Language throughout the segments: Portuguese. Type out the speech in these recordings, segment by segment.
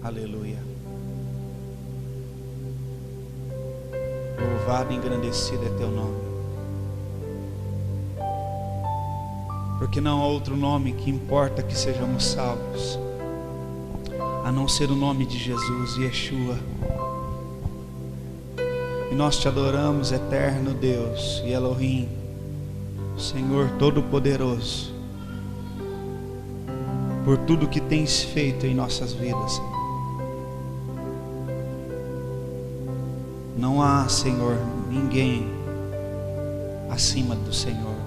Aleluia. Louvado e engrandecido é teu nome. Porque não há outro nome que importa que sejamos salvos, a não ser o nome de Jesus, Yeshua. E nós te adoramos, eterno Deus e Elohim, Senhor Todo-Poderoso, por tudo que tens feito em nossas vidas, Senhor. Não há, Senhor, ninguém acima do Senhor.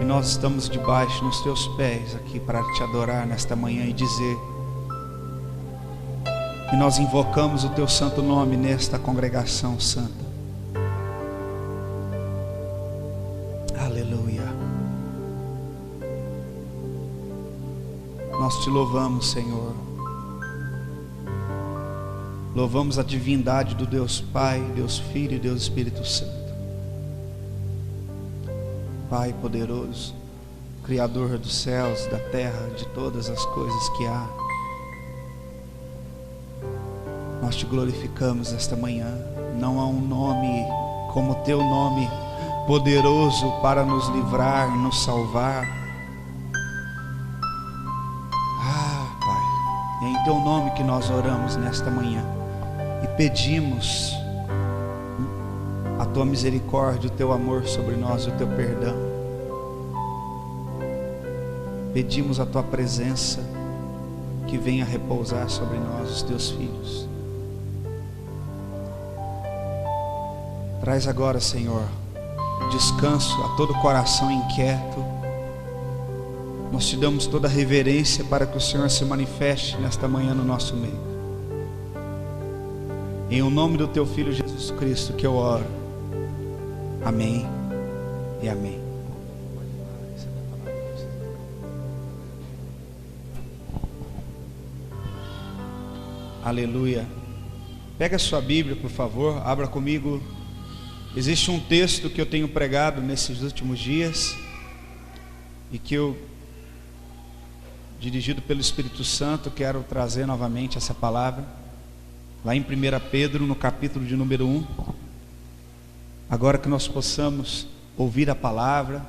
E nós estamos debaixo nos teus pés aqui para te adorar nesta manhã e dizer que nós invocamos o teu santo nome nesta congregação santa. Aleluia. Nós te louvamos, Senhor. Louvamos a divindade do Deus Pai, Deus Filho e Deus Espírito Santo. Pai poderoso, Criador dos céus, da terra, de todas as coisas que há. Nós te glorificamos esta manhã. Não há um nome como o teu nome, poderoso para nos livrar e nos salvar. Pai, é em teu nome que nós oramos nesta manhã e pedimos a tua misericórdia, o teu amor sobre nós, o teu perdão. Pedimos a tua presença que venha repousar sobre nós, os teus filhos. Traz agora, Senhor, descanso a todo coração inquieto. Nós te damos toda a reverência para que o Senhor se manifeste nesta manhã no nosso meio. Em o nome do teu Filho Jesus Cristo que eu oro. Amém e amém. Aleluia. Pega a sua Bíblia, por favor, abra comigo. Existe um texto que eu tenho pregado nesses últimos dias e que eu, dirigido pelo Espírito Santo, quero trazer novamente essa palavra. Lá em 1 Pedro, no capítulo de número 1. Agora que nós possamos ouvir a palavra,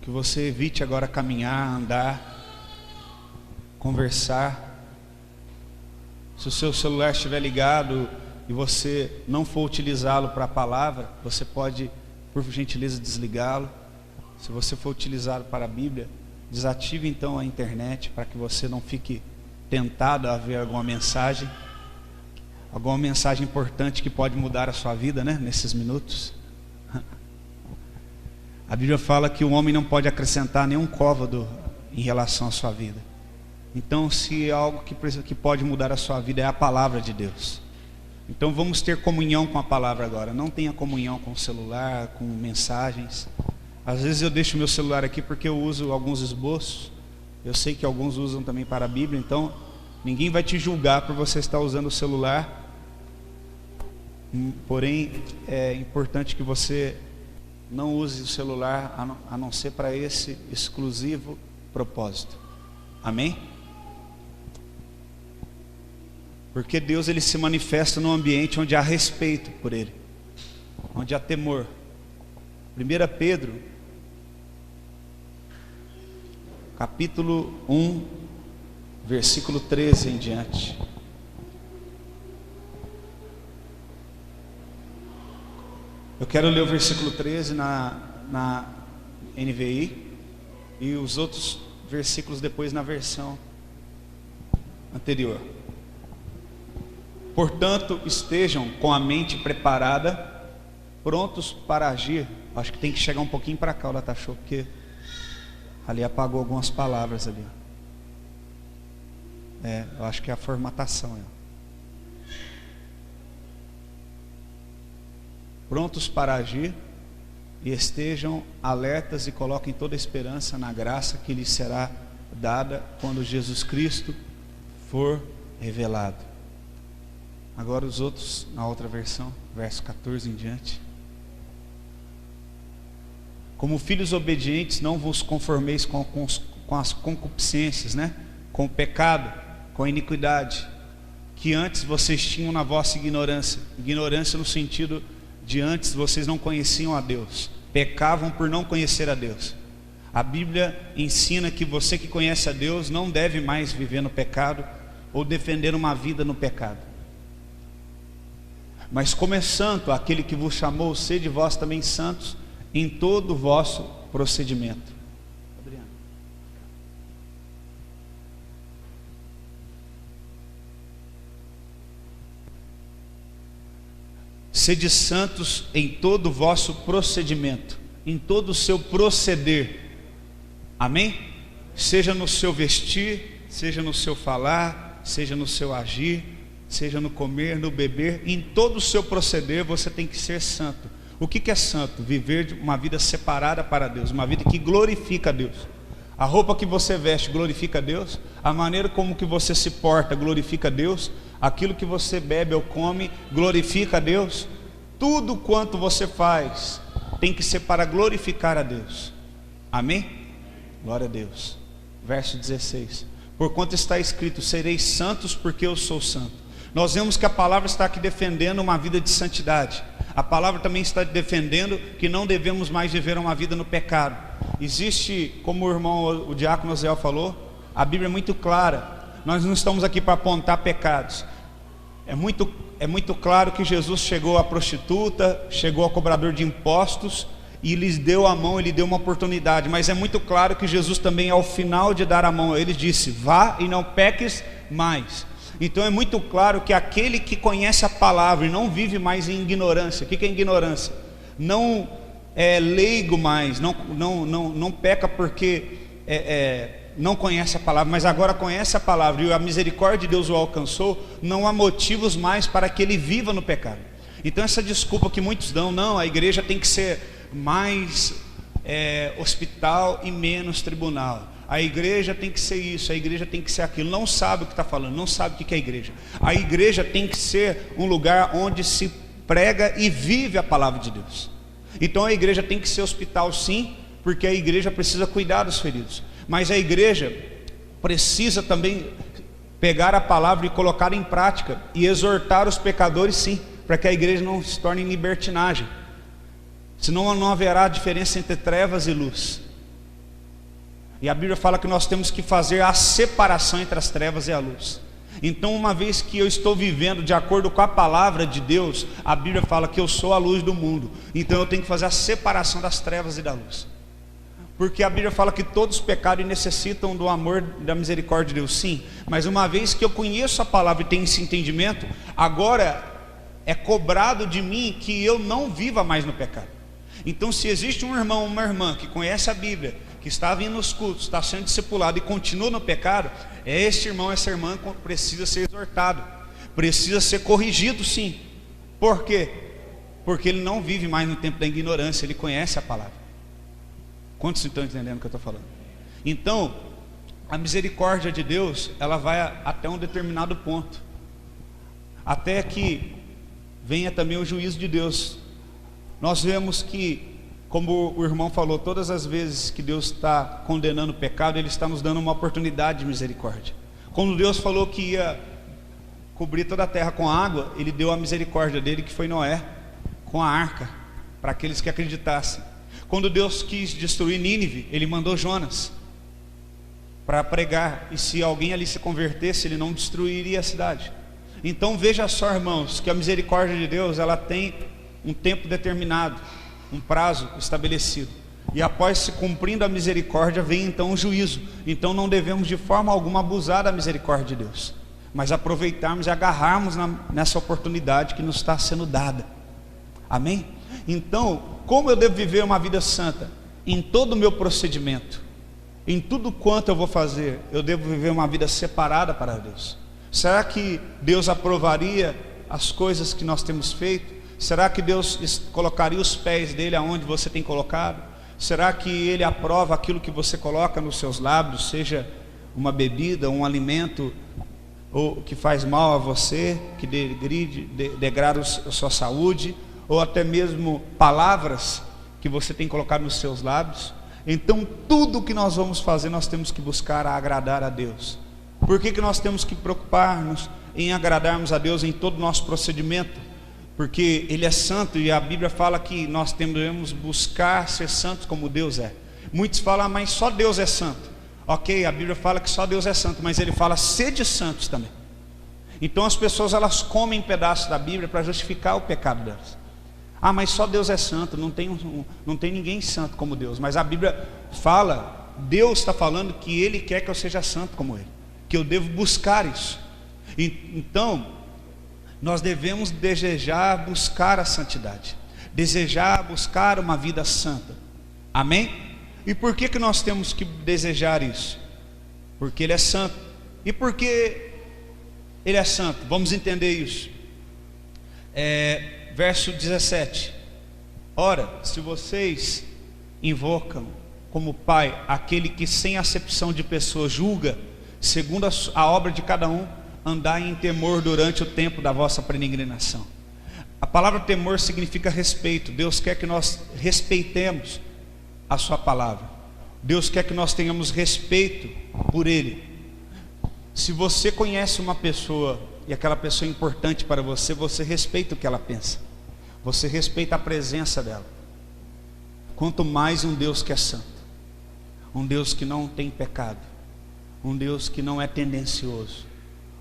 que você evite agora caminhar, andar, conversar. Se o seu celular estiver ligado e você não for utilizá-lo para a palavra, você pode, por gentileza, desligá-lo. Se você for utilizá-lo para a Bíblia, desative então a internet para que você não fique tentado a ver alguma mensagem importante que pode mudar a sua vida, né? Nesses minutos. A Bíblia fala que o homem não pode acrescentar nenhum côvado em relação à sua vida. Então, se é algo que pode mudar a sua vida, é a palavra de Deus. Então vamos ter comunhão com a palavra agora. Não tenha comunhão com o celular, com mensagens. Às vezes eu deixo meu celular aqui porque eu uso alguns esboços. Eu sei que alguns usam também para a Bíblia. Então ninguém vai te julgar por você estar usando o celular. Porém é importante que você não use o celular a não ser para esse exclusivo propósito. Amém? Porque Deus, ele se manifesta num ambiente onde há respeito por Ele, onde há temor. 1 Pedro, capítulo 1, versículo 13 em diante. Eu quero ler o versículo 13 na NVI e os outros versículos depois na versão anterior. Portanto, estejam com a mente preparada, prontos para agir. Acho que tem que chegar um pouquinho para cá, o Latachou, porque ali apagou algumas palavras ali. Eu acho que é a formatação. Prontos para agir e estejam alertas e coloquem toda a esperança na graça que lhes será dada quando Jesus Cristo for revelado. Agora os outros, na outra versão, verso 14 em diante. Como filhos obedientes, não vos conformeis com as concupiscências, né? Com o pecado, com a iniquidade, que antes vocês tinham na vossa ignorância. Ignorância no sentido de antes vocês não conheciam a Deus, pecavam por não conhecer a Deus. A Bíblia ensina que você que conhece a Deus não deve mais viver no pecado ou defender uma vida no pecado. Mas como é santo aquele que vos chamou, sede vós também santos em todo o vosso procedimento. Adriano. Sede santos em todo o vosso procedimento, em todo o seu proceder. Amém? Seja no seu vestir, seja no seu falar, seja no seu agir, seja no comer, no beber, em todo o seu proceder você tem que ser santo. O que é santo? Viver uma vida separada para Deus, uma vida que glorifica a Deus. A roupa que você veste glorifica a Deus, a maneira como que você se porta glorifica a Deus, aquilo que você bebe ou come glorifica a Deus. Tudo quanto você faz tem que ser para glorificar a Deus. Amém? Glória a Deus. Verso 16. Porquanto está escrito, sereis santos porque eu sou santo. Nós vemos que a palavra está aqui defendendo uma vida de santidade. A palavra também está defendendo que não devemos mais viver uma vida no pecado. Existe, como o irmão, o diácono Zé falou, a Bíblia é muito clara. Nós não estamos aqui para apontar pecados. É muito claro que Jesus chegou à prostituta, chegou ao cobrador de impostos e lhes deu a mão, ele deu uma oportunidade. Mas é muito claro que Jesus também, ao final de dar a mão, ele disse, vá e não peques mais. Então é muito claro que aquele que conhece a palavra e não vive mais em ignorância. O que é ignorância? Não é leigo mais, não peca porque não conhece a palavra, mas agora conhece a palavra e a misericórdia de Deus o alcançou. Não há motivos mais para que ele viva no pecado. Então essa desculpa que muitos dão, não, a igreja tem que ser mais hospital e menos tribunal. A igreja tem que ser isso, a igreja tem que ser aquilo. Não sabe o que está falando, não sabe o que é a igreja. A igreja tem que ser um lugar onde se prega e vive a palavra de Deus. Então a igreja tem que ser hospital sim, porque a igreja precisa cuidar dos feridos. Mas a igreja precisa também pegar a palavra e colocar em prática e exortar os pecadores sim, para que a igreja não se torne em libertinagem. Senão não haverá diferença entre trevas e luz. E a Bíblia fala que nós temos que fazer a separação entre as trevas e a luz. Então uma vez que eu estou vivendo de acordo com a palavra de Deus, a Bíblia fala que eu sou a luz do mundo. Então eu tenho que fazer a separação das trevas e da luz. Porque a Bíblia fala que todos pecaram e necessitam do amor e da misericórdia de Deus, sim. Mas uma vez que eu conheço a palavra e tenho esse entendimento, agora é cobrado de mim que eu não viva mais no pecado. Então se existe um irmão ou uma irmã que conhece a Bíblia, que está vindo nos cultos, está sendo discipulado e continua no pecado, este irmão, essa irmã precisa ser exortado, precisa ser corrigido sim. Por quê? Porque ele não vive mais no tempo da ignorância, ele conhece a palavra. Quantos estão entendendo o que eu estou falando? Então, a misericórdia de Deus, ela vai até um determinado ponto, até que venha também o juízo de Deus. Nós vemos que, como o irmão falou, todas as vezes que Deus está condenando o pecado, Ele está nos dando uma oportunidade de misericórdia. Quando Deus falou que ia cobrir toda a terra com água, Ele deu a misericórdia dele, que foi Noé, com a arca, para aqueles que acreditassem. Quando Deus quis destruir Nínive, Ele mandou Jonas para pregar, e se alguém ali se convertesse, Ele não destruiria a cidade. Então veja só, irmãos, que a misericórdia de Deus, ela tem um tempo determinado, um prazo estabelecido, e após se cumprindo a misericórdia, vem então o juízo. Então não devemos de forma alguma abusar da misericórdia de Deus, mas aproveitarmos e agarrarmos nessa oportunidade que nos está sendo dada. Amém? Então, como eu devo viver uma vida santa? Em todo o meu procedimento, em tudo quanto eu vou fazer, eu devo viver uma vida separada para Deus. Será que Deus aprovaria as coisas que nós temos feito? Será que Deus colocaria os pés dele aonde você tem colocado? Será que Ele aprova aquilo que você coloca nos seus lábios, seja uma bebida, um alimento, ou que faz mal a você, que degrada a sua saúde, ou até mesmo palavras que você tem colocado nos seus lábios. Então tudo que nós vamos fazer, nós temos que buscar agradar a Deus. Por que nós temos que preocupar-nos em agradarmos a Deus em todo o nosso procedimento? Porque Ele é santo e a Bíblia fala que nós devemos buscar ser santos como Deus é. Muitos falam, mas só Deus é santo. Ok, a Bíblia fala que só Deus é santo, mas Ele fala sede santos também. Então as pessoas elas comem pedaços da Bíblia para justificar o pecado delas. Ah, mas só Deus é santo, não tem ninguém santo como Deus. Mas a Bíblia fala, Deus está falando que Ele quer que eu seja santo como Ele, que eu devo buscar isso. Então, nós devemos desejar buscar a santidade, desejar buscar uma vida santa. Amém? E por que nós temos que desejar isso? Porque Ele é santo. E por que Ele é santo? Vamos entender isso. Verso 17. Ora, se vocês invocam como Pai aquele que sem acepção de pessoas julga, segundo a obra de cada um, andai em temor durante o tempo da vossa peregrinação. A palavra temor significa respeito. Deus quer que nós respeitemos a sua palavra. Deus quer que nós tenhamos respeito por Ele. Se você conhece uma pessoa e aquela pessoa é importante para você, você respeita o que ela pensa, você respeita a presença dela. Quanto mais um Deus que é santo, um Deus que não tem pecado, um Deus que não é tendencioso,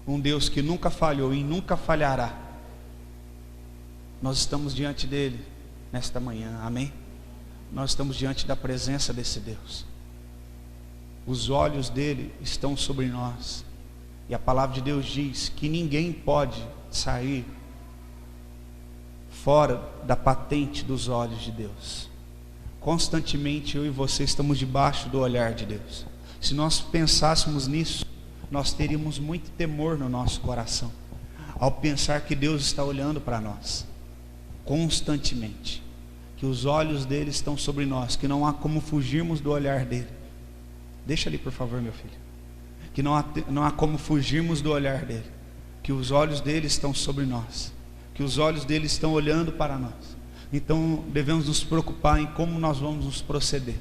um Deus que nunca falhou e nunca falhará. Nós estamos diante dele nesta manhã, amém? Nós estamos diante da presença desse Deus. Os olhos dele estão sobre nós. E a palavra de Deus diz que ninguém pode sair fora da patente dos olhos de Deus. Constantemente eu e você estamos debaixo do olhar de Deus. Se nós pensássemos nisso, nós teríamos muito temor no nosso coração, ao pensar que Deus está olhando para nós constantemente, que os olhos dele estão sobre nós, que não há como fugirmos do olhar dele. Deixa ali, por favor, meu filho. Que não há como fugirmos do olhar dele, que os olhos dele estão sobre nós, que os olhos dele estão olhando para nós. Então devemos nos preocupar em como nós vamos nos proceder.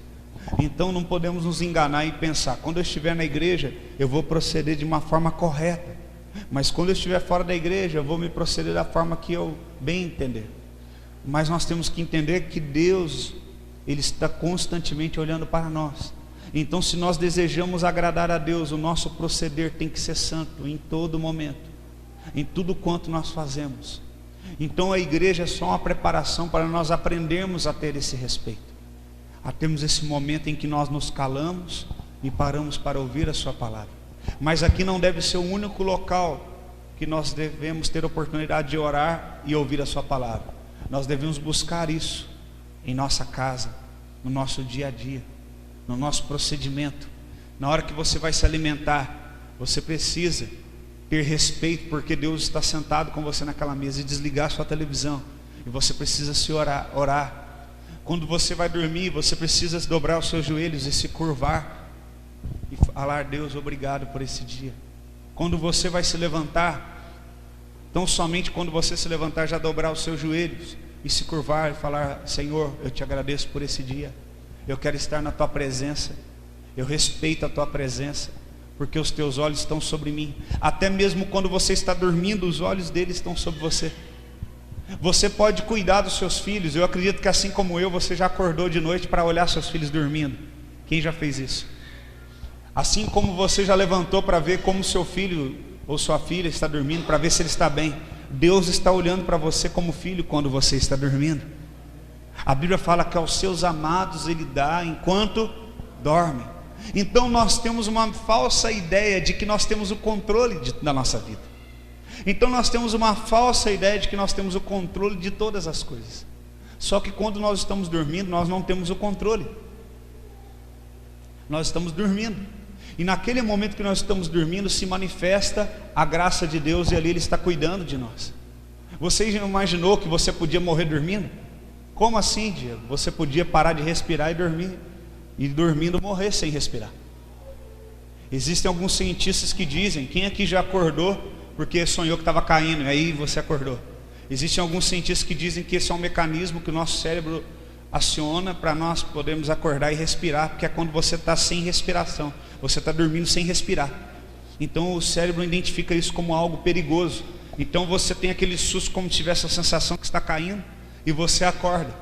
Então não podemos nos enganar e pensar, quando eu estiver na igreja eu vou proceder de uma forma correta, mas quando eu estiver fora da igreja eu vou me proceder da forma que eu bem entender. Mas nós temos que entender que Deus, Ele está constantemente olhando para nós. Então, se nós desejamos agradar a Deus, o nosso proceder tem que ser santo em todo momento, em tudo quanto nós fazemos. Então a igreja é só uma preparação para nós aprendermos a ter esse respeito, a termos esse momento em que nós nos calamos e paramos para ouvir a sua palavra. Mas aqui não deve ser o único local que nós devemos ter oportunidade de orar e ouvir a sua palavra. Nós devemos buscar isso em nossa casa, no nosso dia a dia, no nosso procedimento. Na hora que você vai se alimentar, você precisa ter respeito, porque Deus está sentado com você naquela mesa, e desligar sua televisão, e você precisa se orar. Quando você vai dormir, você precisa dobrar os seus joelhos e se curvar e falar: Deus, obrigado por esse dia. Quando você vai se levantar, tão somente quando você se levantar, já dobrar os seus joelhos e se curvar e falar: Senhor, eu te agradeço por esse dia, eu quero estar na tua presença, eu respeito a tua presença, porque os teus olhos estão sobre mim. Até mesmo quando você está dormindo, os olhos dele estão sobre você. Você pode cuidar dos seus filhos. Eu acredito que assim como eu, você já acordou de noite para olhar seus filhos dormindo. Quem já fez isso? Assim como você já levantou para ver como seu filho ou sua filha está dormindo, para ver se ele está bem. Deus está olhando para você como filho quando você está dormindo. A Bíblia fala que aos seus amados Ele dá enquanto dorme. Então nós temos uma falsa ideia de que nós temos o controle da nossa vida. Então nós temos uma falsa ideia de que nós temos o controle de todas as coisas. Só que quando nós estamos dormindo, nós não temos o controle. Nós estamos dormindo. E naquele momento que nós estamos dormindo, se manifesta a graça de Deus, e ali Ele está cuidando de nós. Você já imaginou que você podia morrer dormindo? Como assim, Diego? Você podia parar de respirar e dormir, e dormindo morrer sem respirar. Existem alguns cientistas que dizem, quem aqui já acordou porque sonhou que estava caindo, e aí você acordou? Existem alguns cientistas que dizem que esse é um mecanismo que o nosso cérebro aciona para nós podermos acordar e respirar, porque é quando você está sem respiração, você está dormindo sem respirar. Então o cérebro identifica isso como algo perigoso. Então você tem aquele susto como se tivesse a sensação que está caindo, e você acorda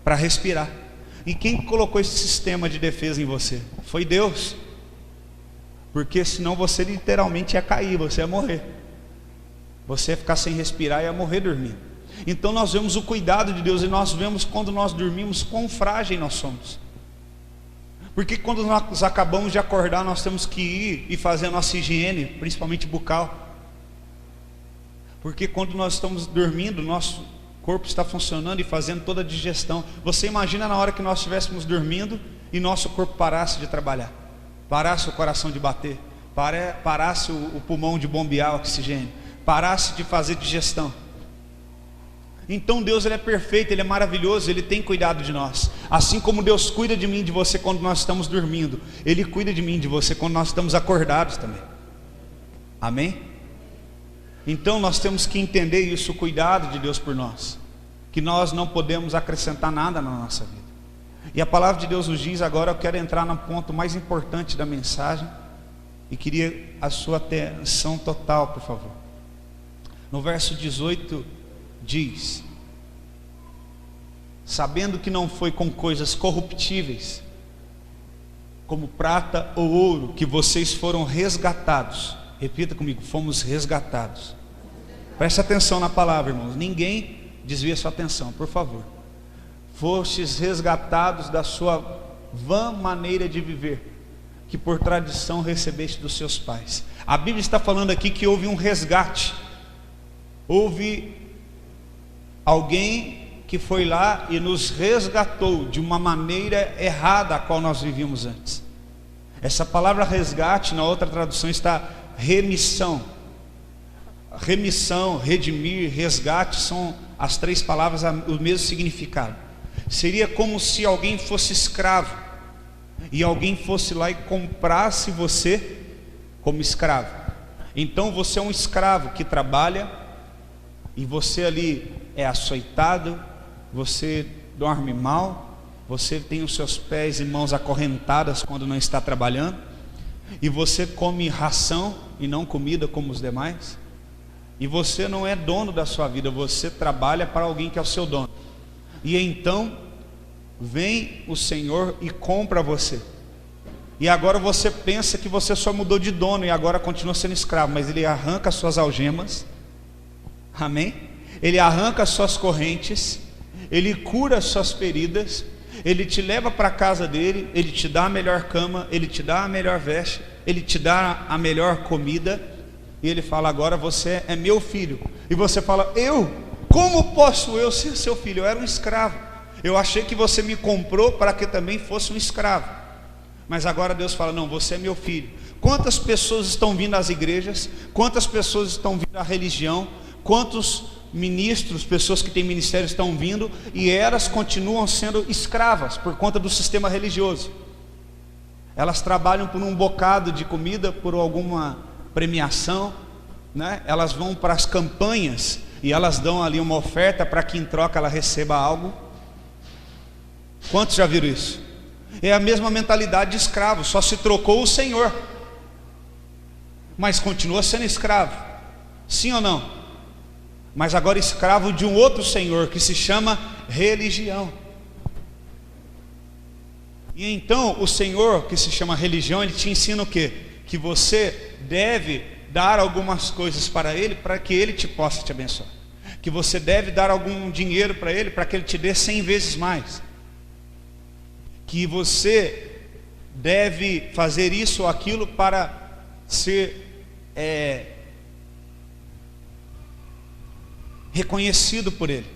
para respirar. E quem colocou esse sistema de defesa em você? Foi Deus. Porque senão você literalmente ia cair, você ia morrer. Você ia ficar sem respirar e ia morrer dormindo. Então nós vemos o cuidado de Deus, e nós vemos quando nós dormimos quão frágil nós somos. Porque quando nós acabamos de acordar, nós temos que ir e fazer a nossa higiene, principalmente bucal. Porque quando nós estamos dormindo, nosso corpo está funcionando e fazendo toda a digestão. Você imagina na hora que nós estivéssemos dormindo e nosso corpo parasse de trabalhar, parasse o coração de bater, parasse o pulmão de bombear oxigênio, parasse de fazer digestão. Então Deus, Ele é perfeito, Ele é maravilhoso, Ele tem cuidado de nós. Assim como Deus cuida de mim e de você quando nós estamos dormindo, Ele cuida de mim e de você quando nós estamos acordados também. Amém? Então nós temos que entender isso, o cuidado de Deus por nós, que nós não podemos acrescentar nada na nossa vida. E a palavra de Deus nos diz, agora eu quero entrar no ponto mais importante da mensagem, e queria a sua atenção total, por favor. No verso 18 diz: sabendo que não foi com coisas corruptíveis, como prata ou ouro, que vocês foram resgatados. Repita comigo: fomos resgatados. Preste atenção na palavra, irmãos. Ninguém desvia sua atenção, por favor. Fostes resgatados da sua vã maneira de viver, que por tradição recebeste dos seus pais. A Bíblia está falando aqui que houve um resgate. Houve alguém que foi lá e nos resgatou de uma maneira errada a qual nós vivíamos antes. Essa palavra resgate, na outra tradução, está remissão. Remissão, redimir, resgate são as três palavras o mesmo significado. Seria como se alguém fosse escravo e alguém fosse lá e comprasse você como escravo. Então você é um escravo que trabalha e você ali é açoitado, você dorme mal, você tem os seus pés e mãos acorrentadas quando não está trabalhando, e você come ração e não comida como os demais. E você não é dono da sua vida, você trabalha para alguém que é o seu dono. E então vem o Senhor e compra você. E agora você pensa que você só mudou de dono e agora continua sendo escravo, mas Ele arranca as suas algemas. Amém? Ele arranca as suas correntes, Ele cura as suas feridas, Ele te leva para a casa dele, Ele te dá a melhor cama, Ele te dá a melhor veste, Ele te dá a melhor comida. E Ele fala: agora você é meu filho. E você fala: eu? Como posso eu ser seu filho? Eu era um escravo. Eu achei que você me comprou para que também fosse um escravo. Mas agora Deus fala: não, você é meu filho. Quantas pessoas estão vindo às igrejas? Quantas pessoas estão vindo à religião? Quantos ministros, pessoas que têm ministério estão vindo, e elas continuam sendo escravas por conta do sistema religioso. Elas trabalham por um bocado de comida, por alguma premiação, né? Elas vão para as campanhas e elas dão ali uma oferta para que em troca ela receba algo. Quantos já viram isso? É a mesma mentalidade de escravo, só se trocou o Senhor, mas continua sendo escravo, sim ou não? Mas agora escravo de um outro Senhor que se chama religião. E então o Senhor que se chama religião, Ele te ensina o quê? Que você deve dar algumas coisas para Ele, para que Ele te possa te abençoar. Que você deve dar algum dinheiro para Ele, para que Ele te dê 100 vezes mais. Que você deve fazer isso ou aquilo para ser reconhecido por Ele.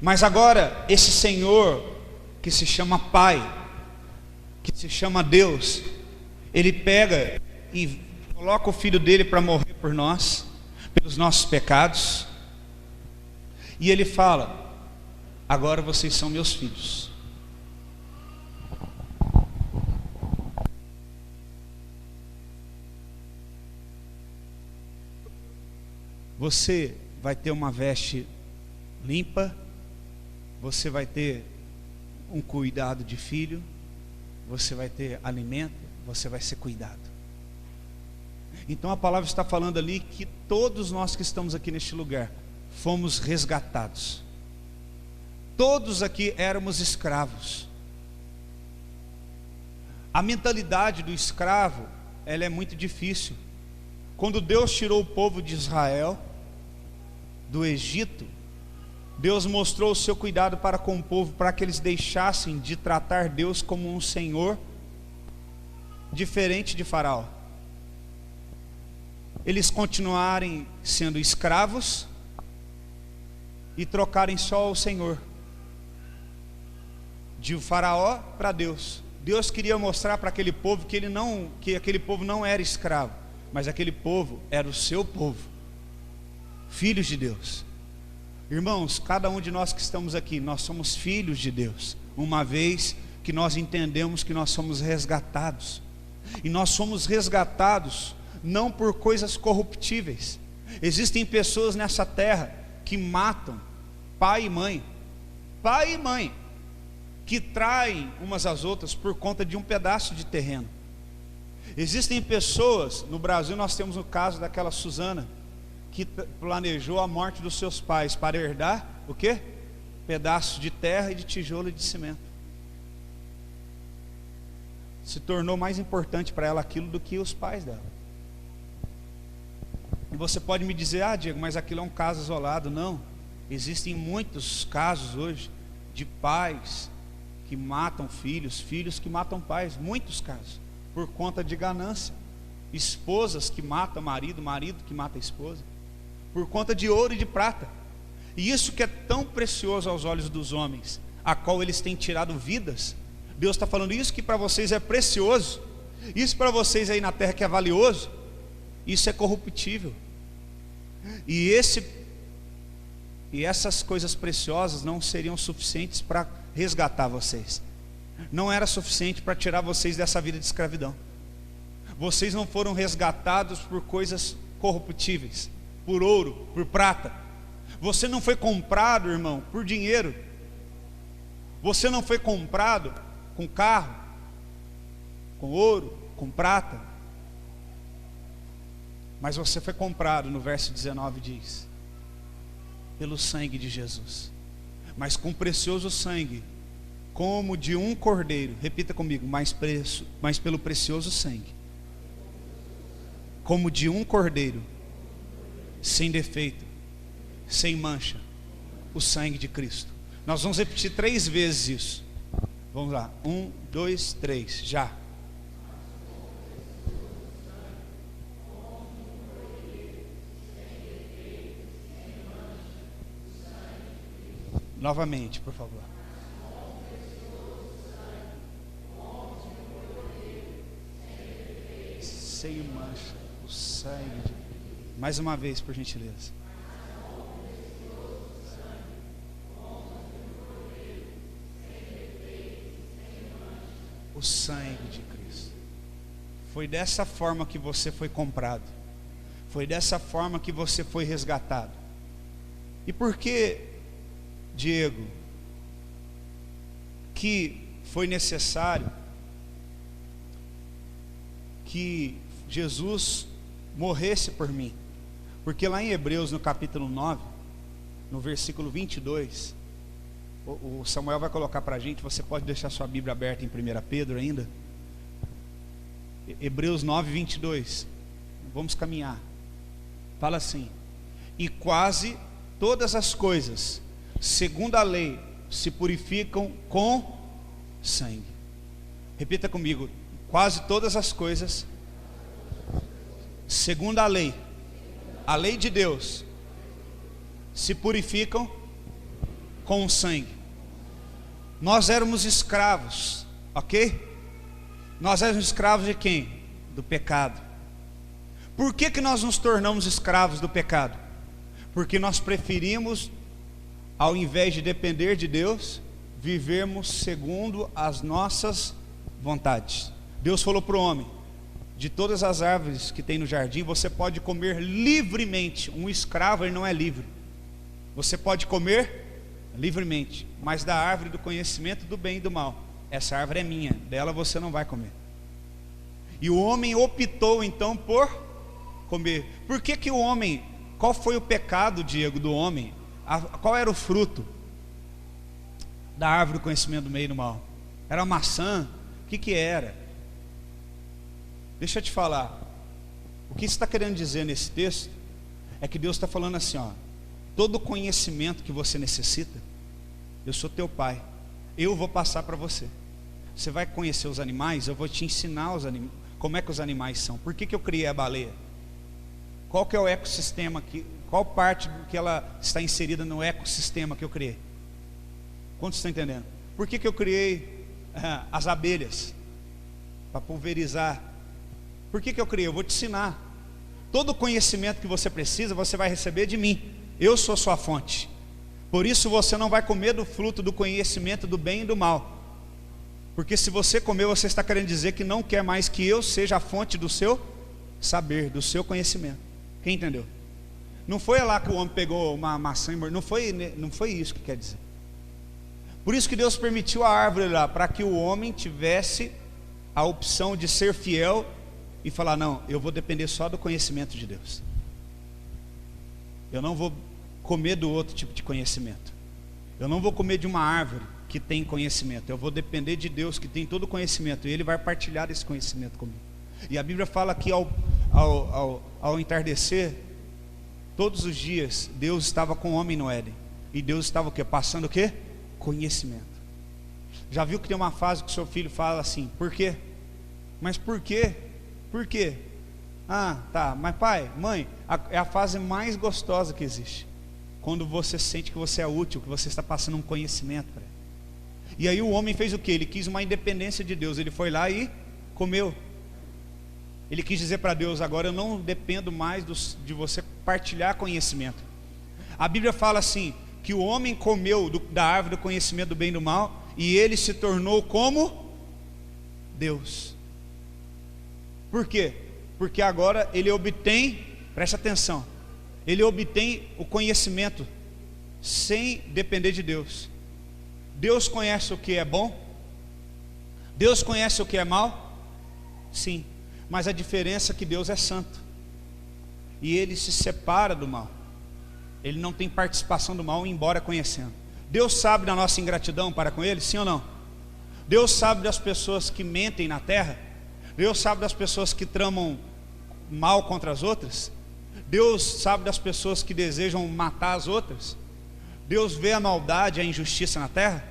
Mas agora esse Senhor que se chama Pai, que se chama Deus, Ele pega e coloca o Filho dele para morrer por nós, pelos nossos pecados, e Ele fala: agora vocês são meus filhos. Você vai ter uma veste limpa, você vai ter um cuidado de filho, você vai ter alimento, você vai ser cuidado. Então a palavra está falando ali que todos nós que estamos aqui neste lugar fomos resgatados. Todos aqui éramos escravos. A mentalidade do escravo, ela é muito difícil. Quando Deus tirou o povo de Israel do Egito, Deus mostrou o seu cuidado para com o povo, para que eles deixassem de tratar Deus como um senhor diferente de Faraó. Eles continuarem sendo escravos e trocarem só o Senhor, de Faraó para Deus. Deus queria mostrar para aquele povo que aquele povo não era escravo, mas aquele povo era o seu povo, filhos de Deus. Irmãos, cada um de nós que estamos aqui, nós somos filhos de Deus, uma vez que nós entendemos que nós somos resgatados. E nós somos resgatados não por coisas corruptíveis. Existem pessoas nessa terra que matam pai e mãe, que traem umas às outras por conta de um pedaço de terreno. Existem pessoas, no Brasil nós temos o caso daquela Suzana, que planejou a morte dos seus pais para herdar o quê? Pedaços de terra e de tijolo e de cimento. Se tornou mais importante para ela aquilo do que os pais dela. E você pode me dizer, Diego, mas aquilo é um caso isolado. Não, existem muitos casos hoje de pais que matam filhos, filhos que matam pais, muitos casos, por conta de ganância. Esposas que matam marido, marido que mata a esposa, por conta de ouro e de prata. E isso que é tão precioso aos olhos dos homens, a qual eles têm tirado vidas. Deus está falando, isso que para vocês é precioso, isso para vocês aí na terra que é valioso, isso é corruptível. E essas coisas preciosas não seriam suficientes para resgatar vocês. Não era suficiente para tirar vocês dessa vida de escravidão. Vocês não foram resgatados por coisas corruptíveis, por ouro, por prata. Você não foi comprado, irmão, por dinheiro. Você não foi comprado com carro, com ouro, com prata. Mas você foi comprado, no verso 19 diz, pelo sangue de Jesus. Mas com precioso sangue, como de um cordeiro. Repita comigo, mas pelo precioso sangue, como de um cordeiro, sem defeito, sem mancha, o sangue de Cristo. Nós vamos repetir 3 vezes isso. Vamos lá, 1, 2, 3, já. Novamente, por favor. Sem mancha, o sangue de... Mais uma vez, por gentileza. O sangue de Cristo. Foi dessa forma que você foi comprado. Foi dessa forma que você foi resgatado. E por que, Diego, que foi necessário que Jesus morresse por mim? Porque lá em Hebreus, no capítulo 9, no versículo 22, o Samuel vai colocar para a gente, você pode deixar sua Bíblia aberta em 1 Pedro ainda. Hebreus 9, 22. Vamos caminhar. Fala assim: e quase todas as coisas, segundo a lei, se purificam com sangue. Repita comigo: quase todas as coisas, segundo a lei de Deus, se purificam com sangue. Nós éramos escravos, ok? Nós éramos escravos de quem? Do pecado. Por que nós nos tornamos escravos do pecado? Porque nós preferimos, ao invés de depender de Deus, vivermos segundo as nossas vontades. Deus falou para o homem: de todas as árvores que tem no jardim, você pode comer livremente. Um escravo, ele não é livre. Você pode comer livremente, mas da árvore do conhecimento do bem e do mal, essa árvore é minha, dela você não vai comer. E o homem optou então por comer. Por que o homem, qual foi o pecado, Diego, do homem? Qual era o fruto da árvore do conhecimento do bem e do mal? Era a maçã? O que era? Deixa eu te falar. O que está querendo dizer nesse texto é que Deus está falando assim, ó: todo conhecimento que você necessita, eu sou teu pai, eu vou passar para você. Você vai conhecer os animais, eu vou te ensinar como é que os animais são. Por que eu criei a baleia? Qual que é o ecossistema, qual parte que ela está inserida no ecossistema que eu criei? Quantos estão entendendo? Por que eu criei as abelhas? Para pulverizar. Por que eu criei? Eu vou te ensinar. Todo conhecimento que você precisa, você vai receber de mim. Eu sou sua fonte. Por isso você não vai comer do fruto do conhecimento do bem e do mal. Porque se você comer, você está querendo dizer que não quer mais que eu seja a fonte do seu saber, do seu conhecimento. Quem entendeu? Não foi lá que o homem pegou uma maçã e mordeu. Não foi isso que quer dizer. Por isso que Deus permitiu a árvore lá, para que o homem tivesse a opção de ser fiel e falar: não, eu vou depender só do conhecimento de Deus. Eu não vou comer do outro tipo de conhecimento. Eu não vou comer de uma árvore que tem conhecimento. Eu vou depender de Deus, que tem todo o conhecimento, e Ele vai partilhar esse conhecimento comigo. E a Bíblia fala que ao entardecer, todos os dias, Deus estava com o homem no Éden. E Deus estava o quê? Passando o quê? Conhecimento. Já viu que tem uma fase que o seu filho fala assim: por quê? Mas por quê? Por quê? Ah, tá, mas pai, mãe, é a fase mais gostosa que existe. Quando você sente que você é útil, que você está passando um conhecimento para ele. E aí o homem fez o quê? Ele quis uma independência de Deus. Ele foi lá e comeu. Ele quis dizer para Deus: agora eu não dependo mais de você partilhar conhecimento. A Bíblia fala assim, que o homem comeu da árvore do conhecimento do bem e do mal, e ele se tornou como Deus. Por quê? Porque agora ele obtém, presta atenção, ele obtém o conhecimento sem depender de Deus. Deus conhece o que é bom? Deus conhece o que é mal? Sim, mas a diferença é que Deus é santo, e Ele se separa do mal. Ele não tem participação do mal, embora conhecendo. Deus sabe da nossa ingratidão para com Ele, sim ou não? Deus sabe das pessoas que mentem na terra? Deus sabe das pessoas que tramam mal contra as outras? Deus sabe das pessoas que desejam matar as outras? Deus vê a maldade, a injustiça na terra?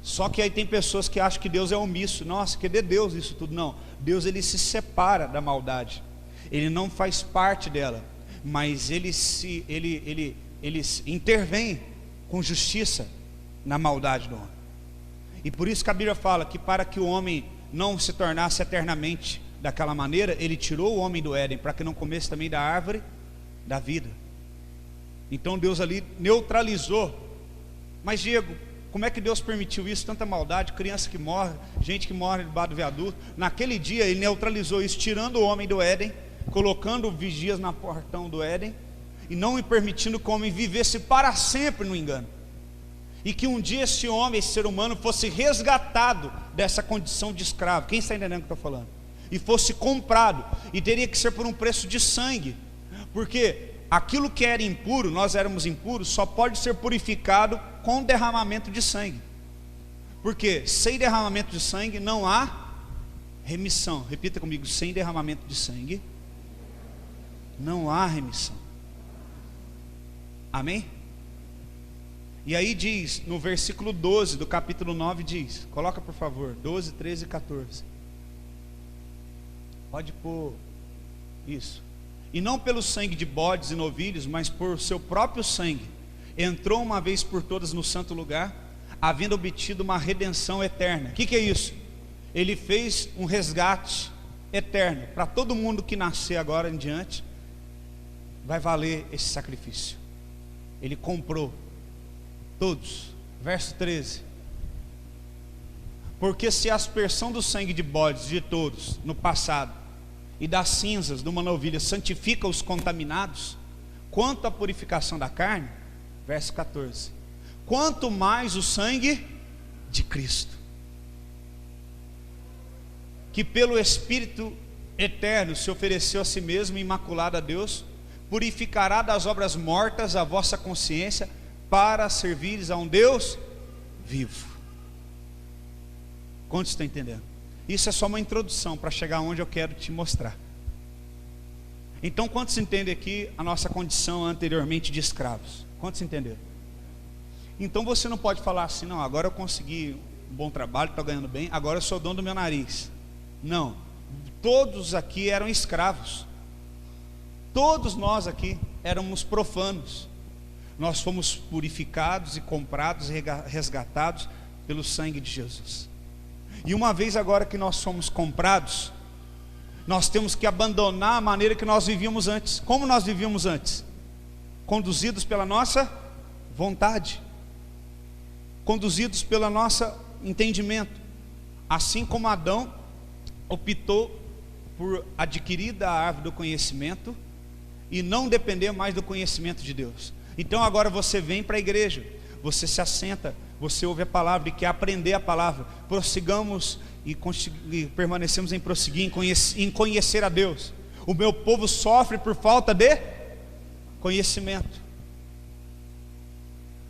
Só que aí tem pessoas que acham que Deus é omisso. Nossa, que de Deus isso tudo? Não, Deus ele se separa da maldade. Ele não faz parte dela, mas ele intervém com justiça na maldade do homem. E por isso que a Bíblia fala que para que o homem não se tornasse eternamente daquela maneira, Ele tirou o homem do Éden, para que não comesse também da árvore da vida. Então Deus ali neutralizou. Mas Diego, como é que Deus permitiu isso? Tanta maldade, criança que morre, gente que morre debaixo do viaduto. Naquele dia Ele neutralizou isso, tirando o homem do Éden, colocando vigias na portão do Éden, e não permitindo que o homem vivesse para sempre no engano. E que um dia esse homem, esse ser humano, fosse resgatado dessa condição de escravo. Quem está entendendo o que eu estou falando? E fosse comprado, e teria que ser por um preço de sangue, porque aquilo que era impuro, nós éramos impuros, só pode ser purificado com derramamento de sangue. Porque sem derramamento de sangue não há remissão. Repita comigo: sem derramamento de sangue não há remissão. Amém? E aí diz, no versículo 12 do capítulo 9 diz, coloca por favor, 12, 13 e 14. Pode pôr isso. E não pelo sangue de bodes e novilhos, mas por seu próprio sangue, entrou uma vez por todas no santo lugar, havendo obtido uma redenção eterna. O que é isso? Ele fez um resgate eterno, para todo mundo que nascer agora em diante, vai valer esse sacrifício. Ele comprou todos. Verso 13: porque se a aspersão do sangue de bodes de todos no passado e das cinzas de uma novilha santifica os contaminados, quanto à purificação da carne, verso 14, quanto mais o sangue de Cristo, que pelo Espírito eterno se ofereceu a si mesmo, imaculado a Deus, purificará das obras mortas a vossa consciência, para servires a um Deus vivo. Quantos estão entendendo? Isso é só uma introdução para chegar onde eu quero te mostrar. Então, quantos entendem aqui a nossa condição anteriormente de escravos? Quantos entenderam? Então você não pode falar assim, não, agora eu consegui um bom trabalho, estou ganhando bem, agora eu sou dono do meu nariz. Não, todos aqui eram escravos. Todos nós aqui éramos profanos. Nós fomos purificados e comprados e resgatados pelo sangue de Jesus. E uma vez agora que nós somos comprados, nós temos que abandonar a maneira que nós vivíamos antes. Como nós vivíamos antes? Conduzidos pela nossa vontade, conduzidos pelo nosso entendimento. Assim como Adão optou por adquirir da árvore do conhecimento e não depender mais do conhecimento de Deus. Então agora você vem para a igreja, você se assenta, você ouve a palavra e quer aprender a palavra. Prossigamos e permanecemos em prosseguir, em conhecer a Deus. O meu povo sofre por falta de conhecimento.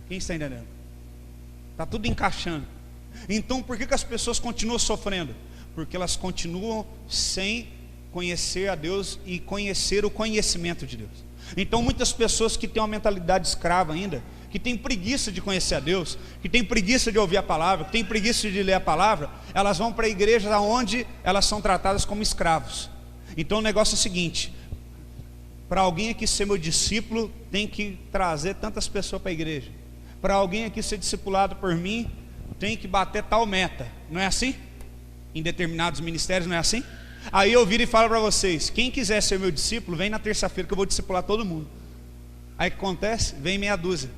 Quem está entendendo? Está tudo encaixando. Então por que as pessoas continuam sofrendo? Porque elas continuam sem conhecer a Deus e conhecer o conhecimento de Deus. Então muitas pessoas que têm uma mentalidade escrava ainda, que têm preguiça de conhecer a Deus, que têm preguiça de ouvir a palavra, que têm preguiça de ler a palavra, elas vão para igrejas onde elas são tratadas como escravos. Então o negócio é o seguinte: para alguém aqui ser meu discípulo, tem que trazer tantas pessoas para a igreja. Para alguém aqui ser discipulado por mim, tem que bater tal meta. Não é assim? Em determinados ministérios não é assim? Aí eu viro e falo para vocês: quem quiser ser meu discípulo, vem na terça-feira que eu vou discipular todo mundo. Aí o que acontece? Vem meia dúzia.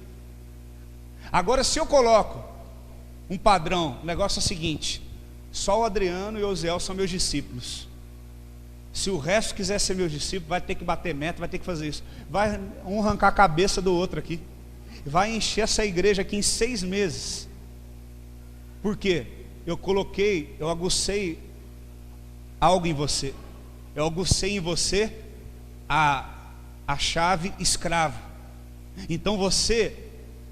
Agora se eu coloco um padrão, o negócio é o seguinte: só o Adriano e o Osiel são meus discípulos. Se o resto quiser ser meu discípulo, vai ter que bater meta, vai ter que fazer isso. Vai um arrancar a cabeça do outro aqui. Vai encher essa igreja aqui em 6 meses. Por quê? Eu aguçei algo em você. Eu aguçei em você a chave escravo. Então você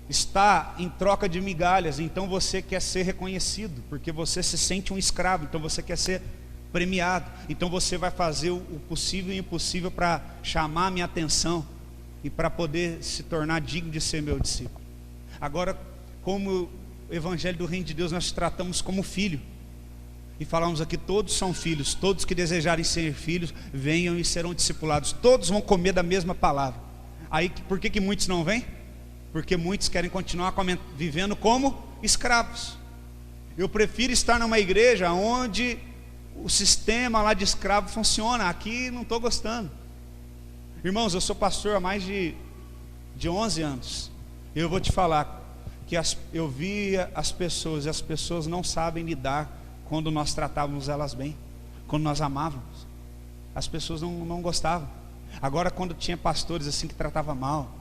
está em troca de migalhas. Então você quer ser reconhecido, porque você se sente um escravo. Então você quer ser premiado. Então você vai fazer o possível e o impossível para chamar a minha atenção e para poder se tornar digno de ser meu discípulo. Agora, como o evangelho do reino de Deus, nós tratamos como filho. E falamos aqui: todos são filhos, todos que desejarem ser filhos, venham e serão discipulados. Todos vão comer da mesma palavra. Aí, por que muitos não vêm? Porque muitos querem continuar vivendo como escravos. Eu prefiro estar numa igreja onde o sistema lá de escravo funciona. Aqui não estou gostando. Irmãos, eu sou pastor há mais de 11 anos. Eu vou te falar que eu via as pessoas, e as pessoas não sabem lidar quando nós tratávamos elas bem, quando nós amávamos. As pessoas não gostavam. Agora, quando tinha pastores assim que tratavam mal,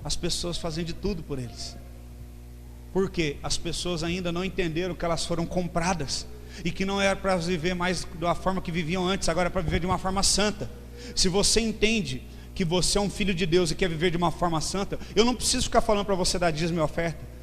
as pessoas faziam de tudo por eles. Por quê? As pessoas ainda não entenderam que elas foram compradas, e que não era para viver mais da forma que viviam antes, agora é para viver de uma forma santa. Se você entende que você é um filho de Deus e quer viver de uma forma santa, eu não preciso ficar falando para você dar dízimo e oferta.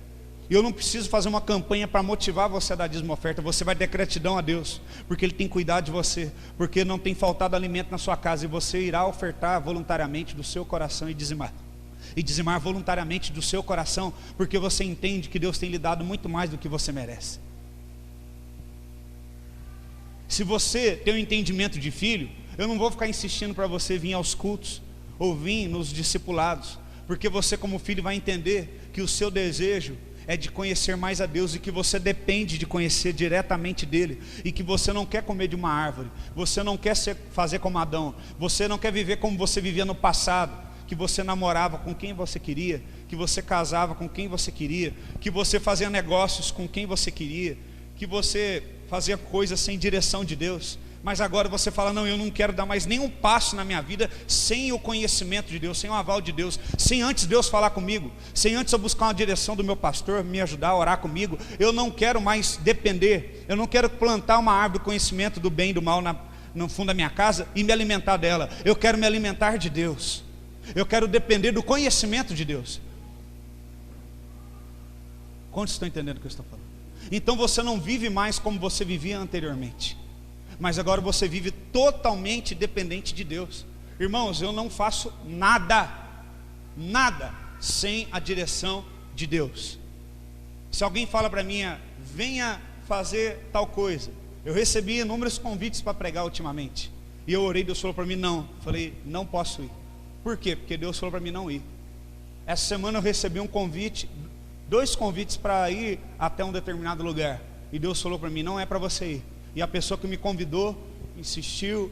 Eu não preciso fazer uma campanha para motivar você a dar dízimo e oferta. Você vai ter gratidão a Deus, porque Ele tem cuidado de você, porque não tem faltado alimento na sua casa, e você irá ofertar voluntariamente do seu coração e dizimar voluntariamente do seu coração, porque você entende que Deus tem lhe dado muito mais do que você merece. Se você tem um entendimento de filho, eu não vou ficar insistindo para você vir aos cultos ou vir nos discipulados, porque você como filho vai entender que o seu desejo é de conhecer mais a Deus, e que você depende de conhecer diretamente dele, e que você não quer comer de uma árvore, você não quer fazer como Adão, você não quer viver como você vivia no passado, que você namorava com quem você queria, que você casava com quem você queria, que você fazia negócios com quem você queria, que você fazia coisas sem direção de Deus. Mas agora você fala, não, eu não quero dar mais nenhum passo na minha vida sem o conhecimento de Deus, sem o aval de Deus, sem antes Deus falar comigo, sem antes eu buscar uma direção do meu pastor, me ajudar a orar comigo. Eu não quero mais depender, eu não quero plantar uma árvore do conhecimento do bem e do mal no fundo da minha casa e me alimentar dela. Eu quero me alimentar de Deus, eu quero depender do conhecimento de Deus. Quantos estão entendendo o que eu estou falando? Então você não vive mais como você vivia anteriormente, mas agora você vive totalmente dependente de Deus. Irmãos, eu não faço nada sem a direção de Deus. Se alguém fala para mim, venha fazer tal coisa, eu recebi inúmeros convites para pregar ultimamente, e eu orei, Deus falou para mim não. Falei, não posso ir. Por quê? Porque Deus falou para mim não ir. Essa semana eu recebi um convite, 2 convites para ir até um determinado lugar, e Deus falou para mim, não é para você ir. E a pessoa que me convidou, insistiu,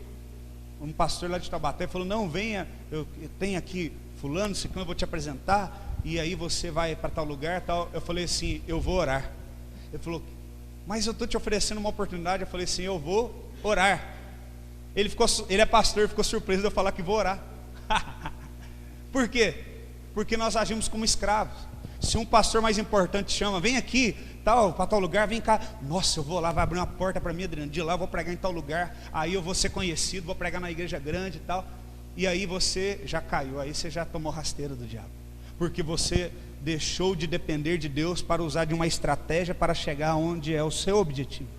um pastor lá de Taubaté, falou, não, venha, eu tenho aqui fulano, ciclano, eu vou te apresentar, e aí você vai para tal lugar, tal. Eu falei assim, eu vou orar. Ele falou, mas eu estou te oferecendo uma oportunidade. Eu falei assim, eu vou orar. Ele é pastor, ficou surpreso de eu falar que vou orar. Por quê? Porque nós agimos como escravos. Se um pastor mais importante chama, vem aqui, para tal lugar, vem cá. Nossa, eu vou lá, vai abrir uma porta para mim, Adriano. De lá eu vou pregar em tal lugar. Aí eu vou ser conhecido, vou pregar na igreja grande e tal. E aí você já caiu, aí você já tomou rasteira do diabo. Porque você deixou de depender de Deus para usar de uma estratégia para chegar onde é o seu objetivo.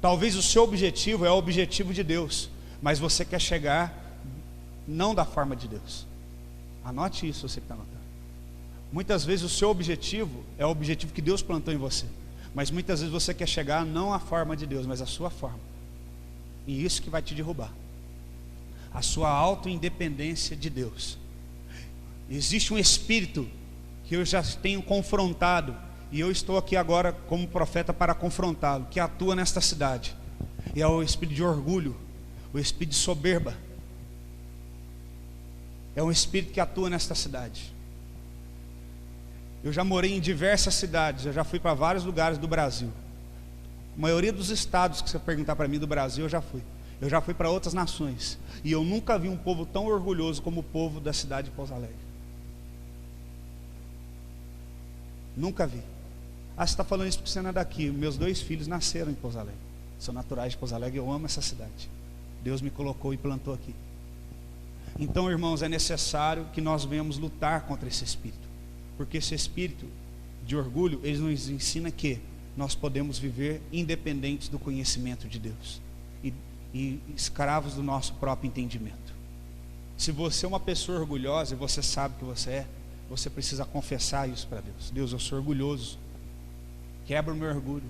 Talvez o seu objetivo é o objetivo de Deus, mas você quer chegar não da forma de Deus. Anote isso, você que está anotando. Muitas vezes o seu objetivo é o objetivo que Deus plantou em você, mas muitas vezes você quer chegar não à forma de Deus, mas à sua forma. E isso que vai te derrubar. A sua auto-independência de Deus. Existe um espírito que eu já tenho confrontado, e eu estou aqui agora como profeta para confrontá-lo, que atua nesta cidade. E é o espírito de orgulho, o espírito de soberba. É um espírito que atua nesta cidade. Eu já morei em diversas cidades, eu já fui para vários lugares do Brasil. A maioria dos estados que você perguntar para mim do Brasil, eu já fui. Eu já fui para outras nações. E eu nunca vi um povo tão orgulhoso como o povo da cidade de Pouso Alegre. Nunca vi. Você está falando isso porque você não é daqui. Meus 2 filhos nasceram em Pouso Alegre. São naturais de Pouso Alegre, eu amo essa cidade. Deus me colocou e plantou aqui. Então, irmãos, é necessário que nós venhamos lutar contra esse espírito. Porque esse espírito de orgulho, ele nos ensina que nós podemos viver independentes do conhecimento de Deus e escravos do nosso próprio entendimento. Se você é uma pessoa orgulhosa e você sabe que você é, você precisa confessar isso para Deus. Deus, eu sou orgulhoso, quebra o meu orgulho,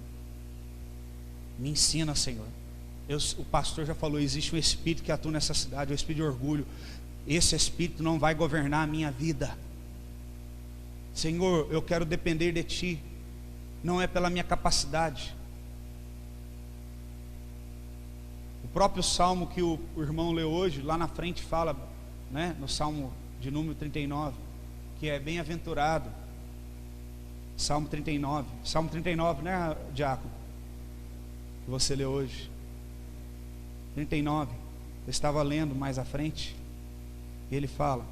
me ensina, Senhor. O pastor já falou, existe um espírito que atua nessa cidade, o espírito de orgulho. Esse espírito não vai governar a minha vida. Senhor, eu quero depender de Ti, não é pela minha capacidade. O próprio salmo que o irmão leu hoje, lá na frente fala, né, no salmo de número 39, que é bem-aventurado. Salmo 39, né, diácono? Que você leu hoje. 39, eu estava lendo mais à frente, e ele fala,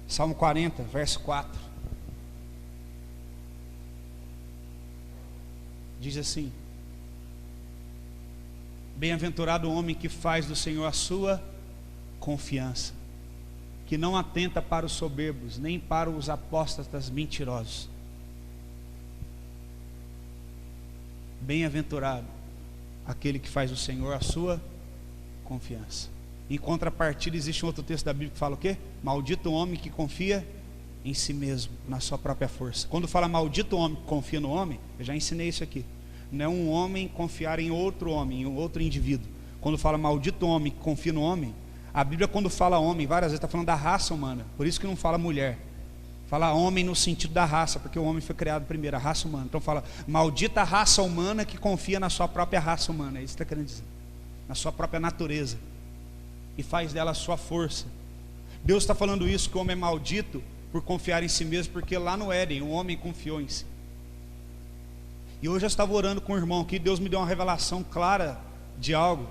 Salmo 40, verso 4, diz assim: bem-aventurado o homem que faz do Senhor a sua confiança, que não atenta para os soberbos, nem para os apóstatas mentirosos. Bem-aventurado aquele que faz do Senhor a sua confiança. Em contrapartida, existe um outro texto da Bíblia que fala o quê? Maldito o homem que confia em si mesmo, na sua própria força. Quando fala maldito o homem que confia no homem, eu já ensinei isso aqui. Não é um homem confiar em outro homem, em outro indivíduo. Quando fala maldito o homem que confia no homem, a Bíblia, quando fala homem, várias vezes está falando da raça humana. Por isso que não fala mulher. Fala homem no sentido da raça, porque o homem foi criado primeiro, a raça humana. Então fala, maldita a raça humana que confia na sua própria raça humana. É isso que está querendo dizer. Na sua própria natureza. E faz dela a sua força. Deus está falando isso, que o homem é maldito por confiar em si mesmo, porque lá no Éden o homem confiou em si. E hoje eu estava orando com o irmão aqui, Deus me deu uma revelação clara de algo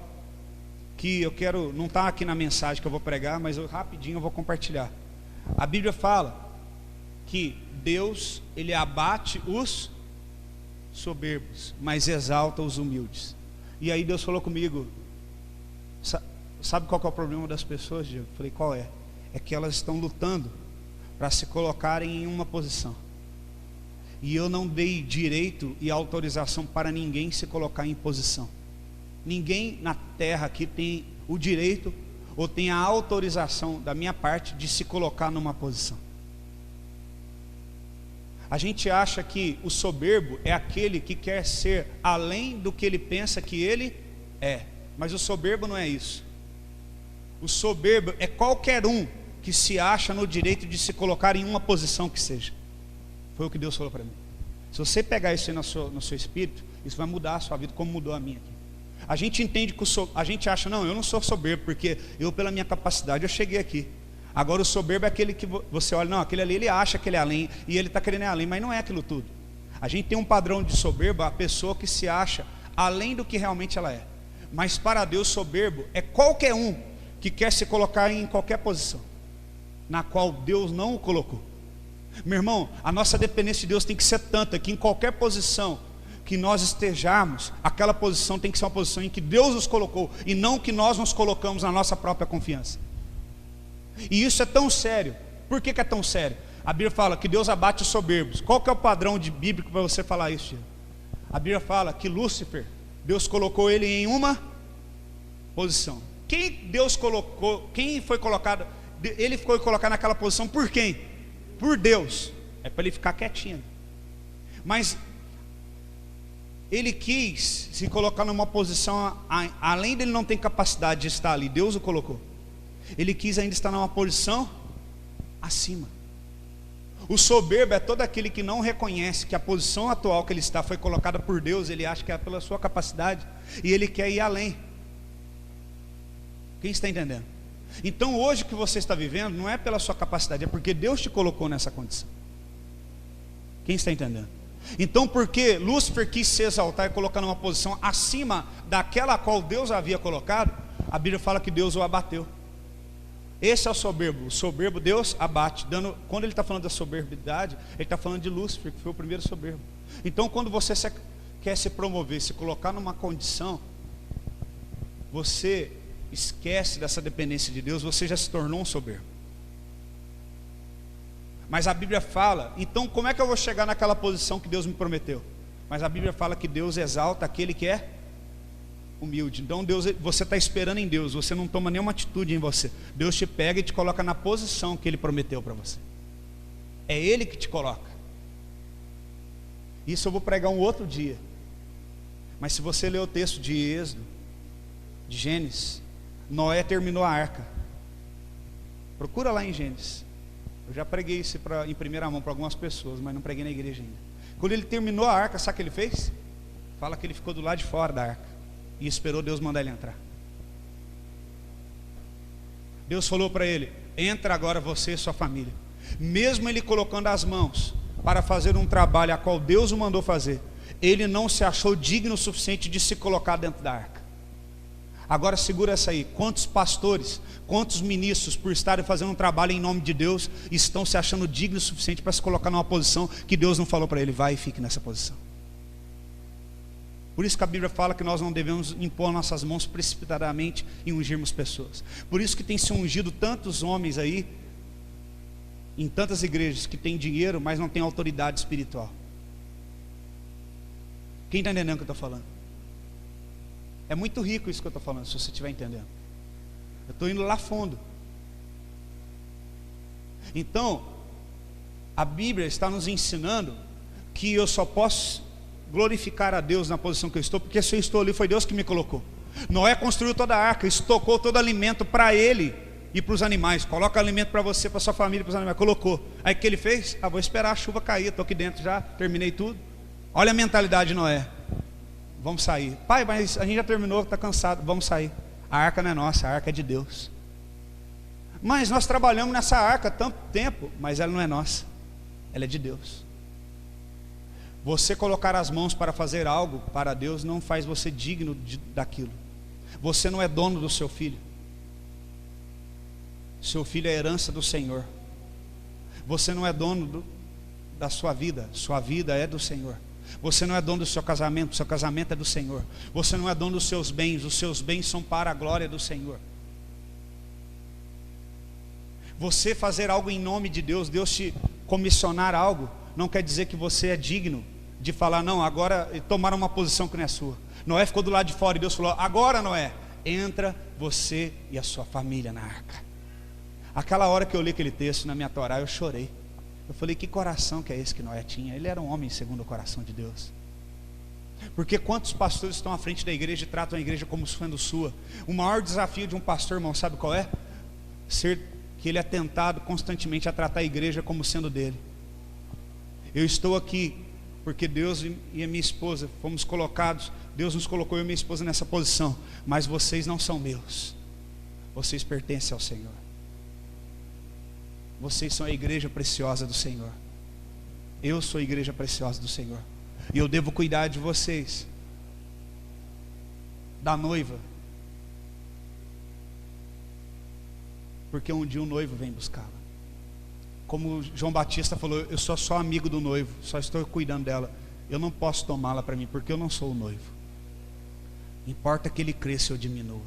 que eu quero, não está aqui na mensagem que eu vou pregar, mas rapidinho eu vou compartilhar. A Bíblia fala que Deus, Ele abate os soberbos, mas exalta os humildes. E aí Deus falou comigo, sabe qual que é o problema das pessoas, Diego? Eu falei, qual é? É que elas estão lutando para se colocarem em uma posição. E eu não dei direito e autorização para ninguém se colocar em posição. Ninguém na terra aqui tem o direito ou tem a autorização da minha parte de se colocar numa posição. A gente acha que o soberbo é aquele que quer ser além do que ele pensa que ele é. Mas o soberbo não é isso. O soberbo é qualquer um que se acha no direito de se colocar em uma posição que seja. Foi o que Deus falou para mim. Se você pegar isso aí no seu espírito, isso vai mudar a sua vida, como mudou a minha aqui. A gente entende que a gente acha, não, eu não sou soberbo, porque eu, pela minha capacidade, eu cheguei aqui. Agora o soberbo é aquele que você olha, não, aquele ali ele acha que ele é além, e ele está querendo ir além, mas não é aquilo tudo. A gente tem um padrão de soberbo, a pessoa que se acha além do que realmente ela é. Mas para Deus, soberbo é qualquer um que quer se colocar em qualquer posição na qual Deus não o colocou. Meu irmão, a nossa dependência de Deus tem que ser tanta que em qualquer posição que nós estejamos, aquela posição tem que ser uma posição em que Deus nos colocou e não que nós nos colocamos na nossa própria confiança. E isso é tão sério. Por que é tão sério? A Bíblia fala que Deus abate os soberbos. Qual que é o padrão bíblico para você falar isso, Gil? A Bíblia fala que Lúcifer, Deus colocou ele em uma posição. Quem Deus colocou, quem foi colocado, ele foi colocado naquela posição por quem? Por Deus. É para ele ficar quietinho. Mas ele quis se colocar numa posição, além dele não ter capacidade de estar ali, Deus o colocou. Ele quis ainda estar numa posição acima. O soberbo é todo aquele que não reconhece que a posição atual que ele está foi colocada por Deus. Ele acha que é pela sua capacidade e ele quer ir além. Quem está entendendo? Então hoje que você está vivendo não é pela sua capacidade, é porque Deus te colocou nessa condição. Quem está entendendo? Então porque Lúcifer quis se exaltar e colocar numa posição acima daquela a qual Deus havia colocado, a Bíblia fala que Deus o abateu. Esse é o soberbo. O soberbo Deus abate. Quando ele está falando da soberbidade, ele está falando de Lúcifer, que foi o primeiro soberbo. Então quando você quer se promover, se colocar numa condição, você esquece dessa dependência de Deus, você já se tornou um soberbo. Mas a Bíblia fala, então como é que eu vou chegar naquela posição que Deus me prometeu? Mas a Bíblia fala que Deus exalta aquele que é humilde. Então Deus, você está esperando em Deus, você não toma nenhuma atitude em você. Deus te pega e te coloca na posição que Ele prometeu para você. É Ele que te coloca. Isso eu vou pregar um outro dia. Mas se você ler o texto de Êxodo, de Gênesis, Noé terminou a arca. Procura lá em Gênesis. Eu já preguei isso em primeira mão para algumas pessoas, mas não preguei na igreja ainda. Quando ele terminou a arca, sabe o que ele fez? Fala que ele ficou do lado de fora da arca e esperou Deus mandar ele entrar. Deus falou para ele: entra agora você e sua família. Mesmo ele colocando as mãos para fazer um trabalho a qual Deus o mandou fazer, ele não se achou digno o suficiente de se colocar dentro da arca. Agora segura essa aí. Quantos pastores, quantos ministros, por estarem fazendo um trabalho em nome de Deus, estão se achando dignos o suficiente para se colocar numa posição que Deus não falou para ele: vai e fique nessa posição. Por isso que a Bíblia fala que nós não devemos impor nossas mãos precipitadamente e ungirmos pessoas. Por isso que tem se ungido tantos homens aí, em tantas igrejas, que têm dinheiro, mas não têm autoridade espiritual. Quem está entendendo o que eu estou falando? É muito rico isso que eu estou falando, se você estiver entendendo. Eu estou indo lá fundo. Então, a Bíblia está nos ensinando que eu só posso glorificar a Deus na posição que eu estou, porque se eu estou ali, foi Deus que me colocou. Noé construiu toda a arca, estocou todo alimento para ele e para os animais. Coloca alimento para você, para sua família, para os animais. Colocou. Aí o que ele fez? Vou esperar a chuva cair, estou aqui dentro já, terminei tudo. Olha a mentalidade de Noé. Vamos sair. Pai, mas a gente já terminou, está cansado, vamos sair. A arca não é nossa, a arca é de Deus. Mas nós trabalhamos nessa arca há tanto tempo, mas ela não é nossa, ela é de Deus. Você colocar as mãos para fazer algo para Deus não faz você digno daquilo. Você não é dono do seu filho. Seu filho é herança do Senhor. Você não é dono da sua vida é do Senhor. Você não é dono do seu casamento é do Senhor. Você não é dono dos seus bens, os seus bens são para a glória do Senhor. Você fazer algo em nome de Deus, Deus te comissionar algo, não quer dizer que você é digno de falar, não, agora tomar uma posição que não é sua. Noé ficou do lado de fora e Deus falou, agora Noé, entra você e a sua família na arca. Aquela hora que eu li aquele texto na minha Torá, eu chorei. Eu falei, que coração que é esse que Noé tinha? Ele era um homem segundo o coração de Deus. Porque quantos pastores estão à frente da igreja e tratam a igreja como sendo sua? O maior desafio de um pastor, irmão, sabe qual é? Que ele é tentado constantemente a tratar a igreja como sendo dele. Eu estou aqui porque Deus e a minha esposa fomos colocados, Deus nos colocou, eu e minha esposa, nessa posição. Mas vocês não são meus. Vocês pertencem ao Senhor. Vocês são a igreja preciosa do Senhor. Eu sou a igreja preciosa do Senhor. E eu devo cuidar de vocês, da noiva, porque um dia o noivo vem buscá-la. Como João Batista falou, eu sou só amigo do noivo, só estou cuidando dela. Eu não posso tomá-la para mim, porque eu não sou o noivo. Importa que ele cresça ou diminua.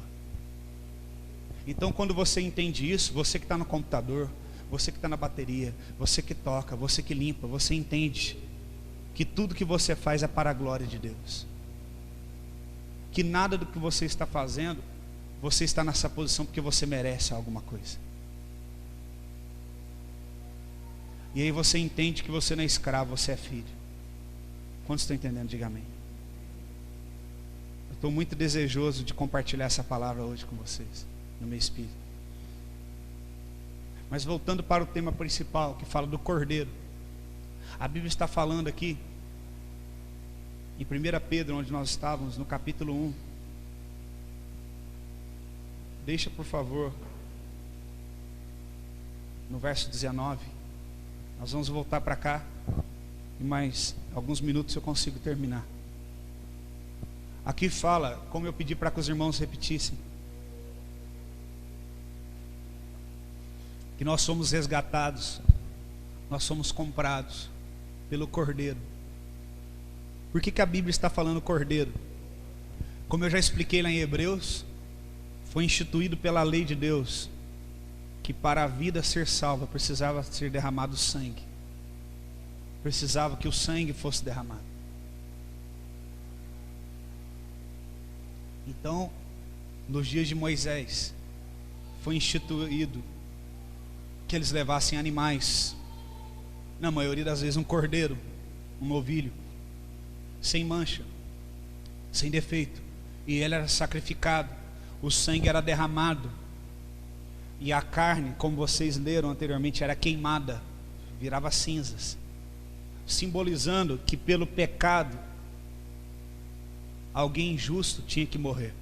Então quando você entende isso, você que está no computador, você que está na bateria, você que toca, você que limpa, você entende que tudo que você faz é para a glória de Deus. Que nada do que você está fazendo, você está nessa posição porque você merece alguma coisa. E aí você entende que você não é escravo, você é filho. Quantos estão entendendo? Diga amém. Eu estou muito desejoso de compartilhar essa palavra hoje com vocês, no meu espírito. Mas voltando para o tema principal, que fala do Cordeiro. A Bíblia está falando aqui, em 1 Pedro, onde nós estávamos, no capítulo 1. Deixa, por favor, no verso 19. Nós vamos voltar para cá. Em mais alguns minutos eu consigo terminar. Aqui fala, como eu pedi para que os irmãos repetissem, que nós somos resgatados, nós somos comprados pelo Cordeiro. Por que a Bíblia está falando Cordeiro? Como eu já expliquei lá em Hebreus, foi instituído pela lei de Deus que para a vida ser salva precisava ser derramado sangue. Precisava que o sangue fosse derramado. Então, nos dias de Moisés, foi instituído que eles levassem animais, na maioria das vezes um cordeiro, um novilho, sem mancha, sem defeito, e ele era sacrificado, o sangue era derramado, e a carne, como vocês leram anteriormente, era queimada, virava cinzas, simbolizando que pelo pecado alguém injusto tinha que morrer.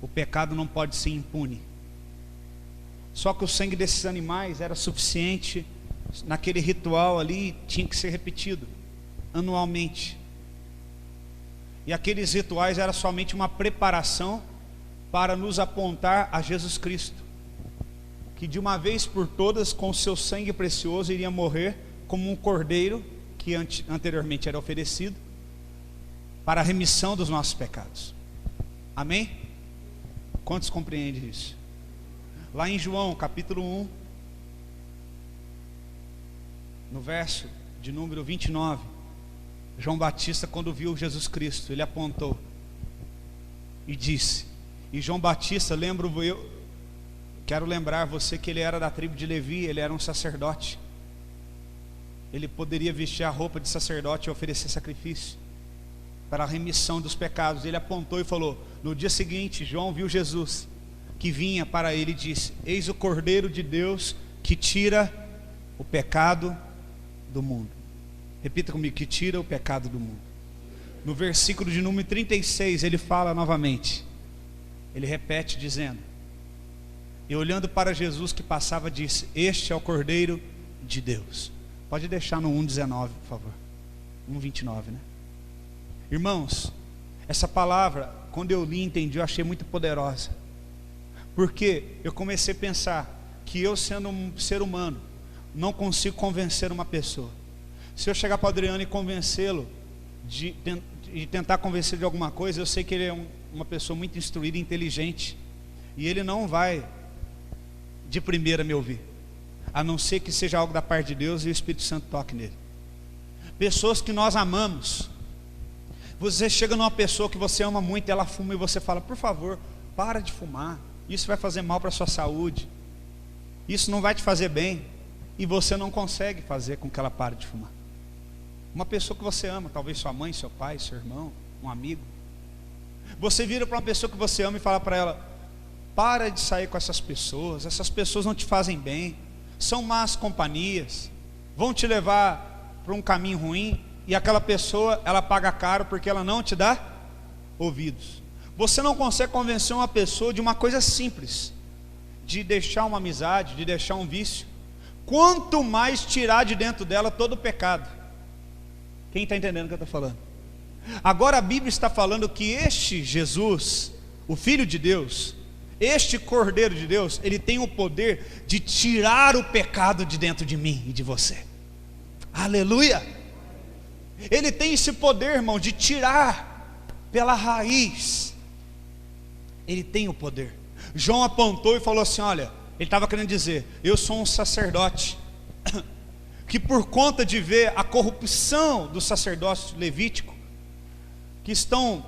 O pecado não pode ser impune. Só que o sangue desses animais era suficiente. Naquele ritual ali tinha que ser repetido anualmente. E aqueles rituais era somente uma preparação para nos apontar a Jesus Cristo, que de uma vez por todas, com o seu sangue precioso, iria morrer como um cordeiro que anteriormente era oferecido para a remissão dos nossos pecados. Amém? Quantos compreendem isso? Lá em João capítulo 1, no verso de número 29, João Batista, quando viu Jesus Cristo, ele apontou e disse, e João Batista, quero lembrar você que ele era da tribo de Levi, ele era um sacerdote, ele poderia vestir a roupa de sacerdote e oferecer sacrifício para a remissão dos pecados. Ele apontou e falou, no dia seguinte, João viu Jesus, que vinha para ele e disse, eis o Cordeiro de Deus, que tira o pecado do mundo. Repita comigo, que tira o pecado do mundo. No versículo de número 36, ele fala novamente, ele repete dizendo, e olhando para Jesus que passava, disse, este é o Cordeiro de Deus. Pode deixar no 1:19, por favor. 1:29, né? Irmãos, essa palavra, quando eu li e entendi, eu achei muito poderosa. Porque eu comecei a pensar que eu, sendo um ser humano, não consigo convencer uma pessoa. Se eu chegar para o Adriano e convencê-lo, de tentar convencer de alguma coisa, eu sei que ele é uma pessoa muito instruída e inteligente, e ele não vai de primeira me ouvir, a não ser que seja algo da parte de Deus e o Espírito Santo toque nele. Pessoas que nós amamos, você chega numa pessoa que você ama muito, ela fuma, e você fala: por favor, para de fumar, isso vai fazer mal para a sua saúde, isso não vai te fazer bem, e você não consegue fazer com que ela pare de fumar. Uma pessoa que você ama, talvez sua mãe, seu pai, seu irmão, um amigo, você vira para uma pessoa que você ama e fala para ela: para de sair com essas pessoas não te fazem bem, são más companhias, vão te levar para um caminho ruim, e aquela pessoa, ela paga caro porque ela não te dá ouvidos. Você não consegue convencer uma pessoa de uma coisa simples, de deixar uma amizade, de deixar um vício, quanto mais tirar de dentro dela todo o pecado. Quem está entendendo o que eu estou falando? Agora a Bíblia está falando que este Jesus, o Filho de Deus, este Cordeiro de Deus, ele tem o poder de tirar o pecado de dentro de mim e de você. Aleluia! Ele tem esse poder, irmão, de tirar pela raiz. Ele tem o poder. João apontou e falou assim: olha, ele estava querendo dizer: eu sou um sacerdote que, por conta de ver a corrupção do sacerdócio levítico, que estão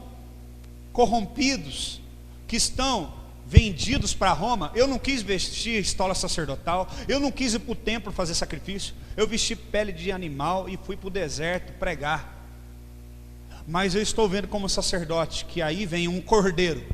corrompidos, que estão vendidos para Roma, eu não quis vestir estola sacerdotal, eu não quis ir para o templo fazer sacrifício, eu vesti pele de animal e fui para o deserto pregar. Mas eu estou vendo como sacerdote que aí vem um cordeiro,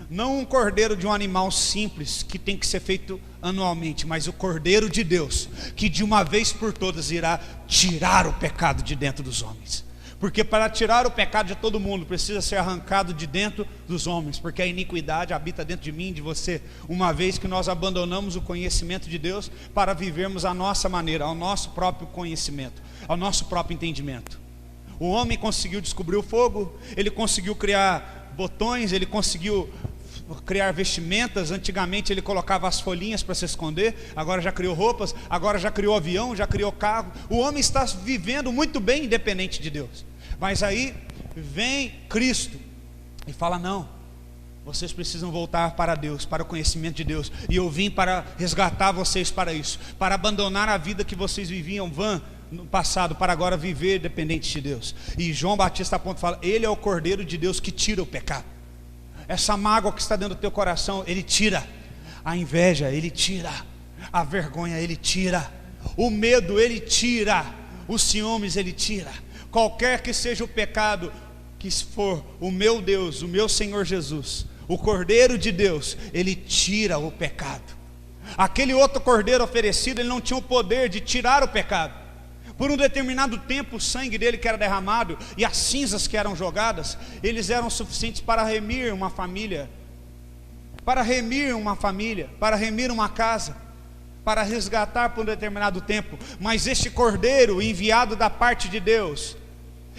não um cordeiro de um animal simples que tem que ser feito anualmente, mas o Cordeiro de Deus, que de uma vez por todas irá tirar o pecado de dentro dos homens. Porque para tirar o pecado de todo mundo, precisa ser arrancado de dentro dos homens, porque a iniquidade habita dentro de mim e de você, uma vez que nós abandonamos o conhecimento de Deus para vivermos a nossa maneira, ao nosso próprio conhecimento, ao nosso próprio entendimento. O homem conseguiu descobrir o fogo, ele conseguiu criar botões, ele conseguiu criar vestimentas. Antigamente ele colocava as folhinhas para se esconder, agora já criou roupas, agora já criou avião, já criou carro. O homem está vivendo muito bem independente de Deus. Mas aí vem Cristo e fala: não, vocês precisam voltar para Deus, para o conhecimento de Deus, e eu vim para resgatar vocês para isso, para abandonar a vida que vocês viviam vã no passado, para agora viver dependente de Deus. E João Batista aponta e fala: ele é o Cordeiro de Deus que tira o pecado. Essa mágoa que está dentro do teu coração, ele tira. A inveja, ele tira. A vergonha, ele tira. O medo, ele tira. Os ciúmes, ele tira. Qualquer que seja o pecado, que for o meu Deus, o meu Senhor Jesus, o Cordeiro de Deus, ele tira o pecado. Aquele outro cordeiro oferecido, ele não tinha o poder de tirar o pecado. Por um determinado tempo, o sangue dele que era derramado e as cinzas que eram jogadas, eles eram suficientes para remir uma família, para remir uma casa, para resgatar por um determinado tempo. Mas este cordeiro enviado da parte de Deus,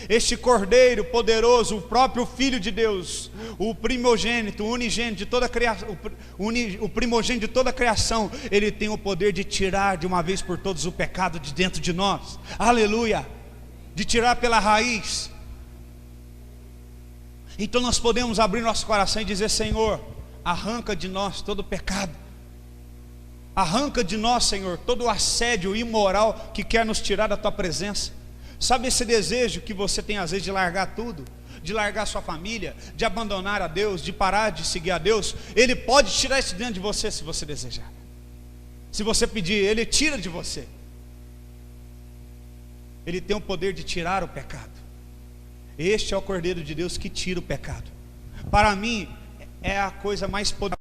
este cordeiro poderoso, o próprio Filho de Deus, o primogênito, o unigênito de toda a criação, o primogênito de toda a criação, ele tem o poder de tirar de uma vez por todas o pecado de dentro de nós. Aleluia! De tirar pela raiz. Então nós podemos abrir nosso coração e dizer: Senhor, arranca de nós todo o pecado, arranca de nós, Senhor, todo o assédio imoral que quer nos tirar da tua presença. Sabe esse desejo que você tem às vezes de largar tudo, de largar sua família, de abandonar a Deus, de parar de seguir a Deus? Ele pode tirar isso dentro de você se você desejar. Se você pedir, ele tira de você. Ele tem o poder de tirar o pecado. Este é o Cordeiro de Deus que tira o pecado. Para mim é a coisa mais poderosa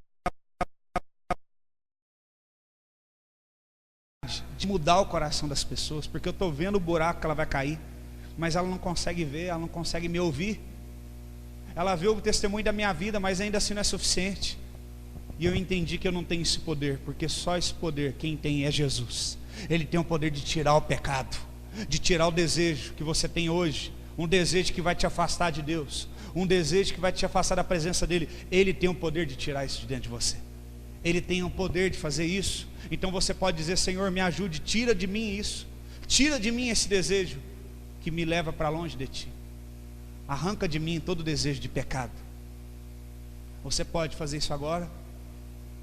de mudar o coração das pessoas, porque eu estou vendo o buraco que ela vai cair, mas ela não consegue ver, ela não consegue me ouvir. Ela vê o testemunho da minha vida, mas ainda assim não é suficiente. E eu entendi que eu não tenho esse poder, porque só esse poder quem tem é Jesus. Ele tem o poder de tirar o pecado. de tirar o desejo que você tem hoje, um desejo que vai te afastar de Deus, um desejo que vai te afastar da presença dEle. Ele tem o poder de tirar isso de dentro de você. Ele tem o poder de fazer isso. Então você pode dizer: Senhor, me ajude, tira de mim isso, tira de mim esse desejo que me leva para longe de Ti. Arranca de mim todo desejo de pecado. Você pode fazer isso agora,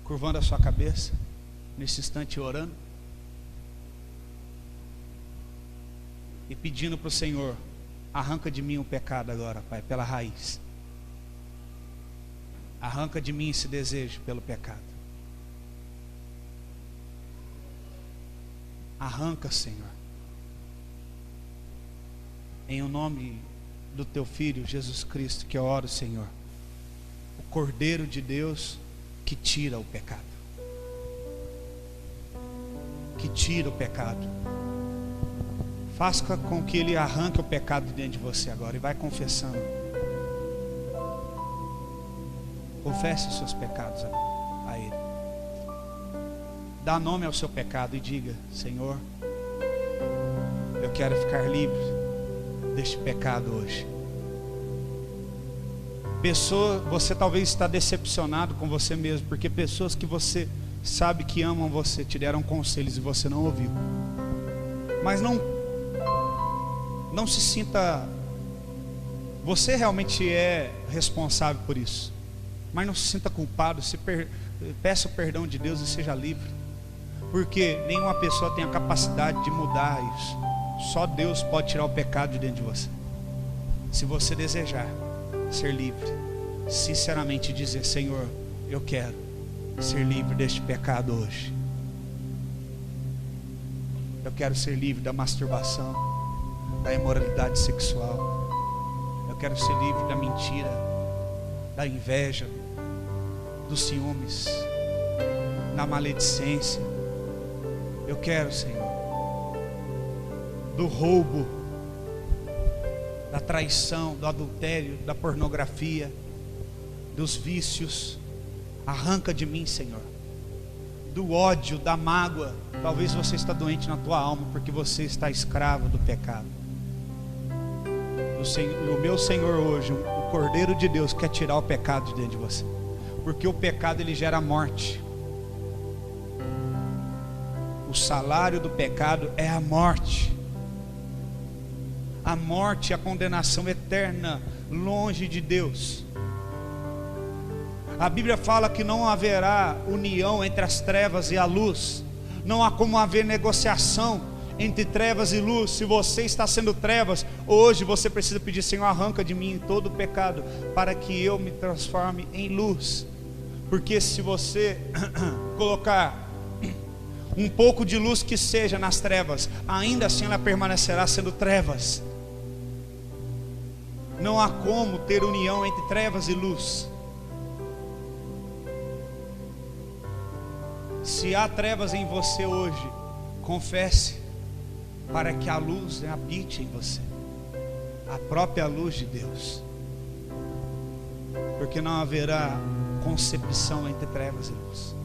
curvando a sua cabeça, nesse instante orando e pedindo para o Senhor: arranca de mim o pecado agora, Pai, pela raiz. Arranca de mim esse desejo pelo pecado. Arranca, Senhor, em o nome do Teu Filho Jesus Cristo, que eu oro, Senhor, o Cordeiro de Deus que tira o pecado, que tira o pecado. Faça com que Ele arranque o pecado dentro de você agora, e vai confessando. Confesse os seus pecados a Ele. Dá nome ao seu pecado e diga: Senhor, eu quero ficar livre deste pecado hoje. Você talvez está decepcionado com você mesmo, porque pessoas que você sabe que amam você te deram conselhos e você não ouviu. Mas não se sinta, você realmente é responsável por isso, mas não se sinta culpado. Peça o perdão de Deus e seja livre, porque nenhuma pessoa tem a capacidade de mudar isso. Só Deus pode tirar o pecado de dentro de você. Se você desejar ser livre, sinceramente dizer: Senhor, eu quero ser livre deste pecado hoje. Eu quero ser livre da masturbação, da imoralidade sexual. Eu quero ser livre da mentira, da inveja, dos ciúmes, da maledicência. Eu quero, Senhor, do roubo, da traição, do adultério, da pornografia, dos vícios. Arranca de mim, Senhor, do ódio, da mágoa. Talvez você está doente na tua alma porque você está escravo do pecado. O meu Senhor hoje, o Cordeiro de Deus, quer tirar o pecado de dentro de você, porque o pecado ele gera morte. O salário do pecado é a morte. A morte e a condenação eterna, longe de Deus. A Bíblia fala que não haverá união entre as trevas e a luz. Não há como haver negociação entre trevas e luz. Se você está sendo trevas, hoje você precisa pedir: Senhor, arranca de mim todo o pecado, para que eu me transforme em luz. Porque se você colocar um pouco de luz que seja nas trevas, ainda assim ela permanecerá sendo trevas. Não há como ter união entre trevas e luz. Se há trevas em você hoje, confesse, para que a luz habite em você, a própria luz de Deus. Porque não haverá concepção entre trevas e luz.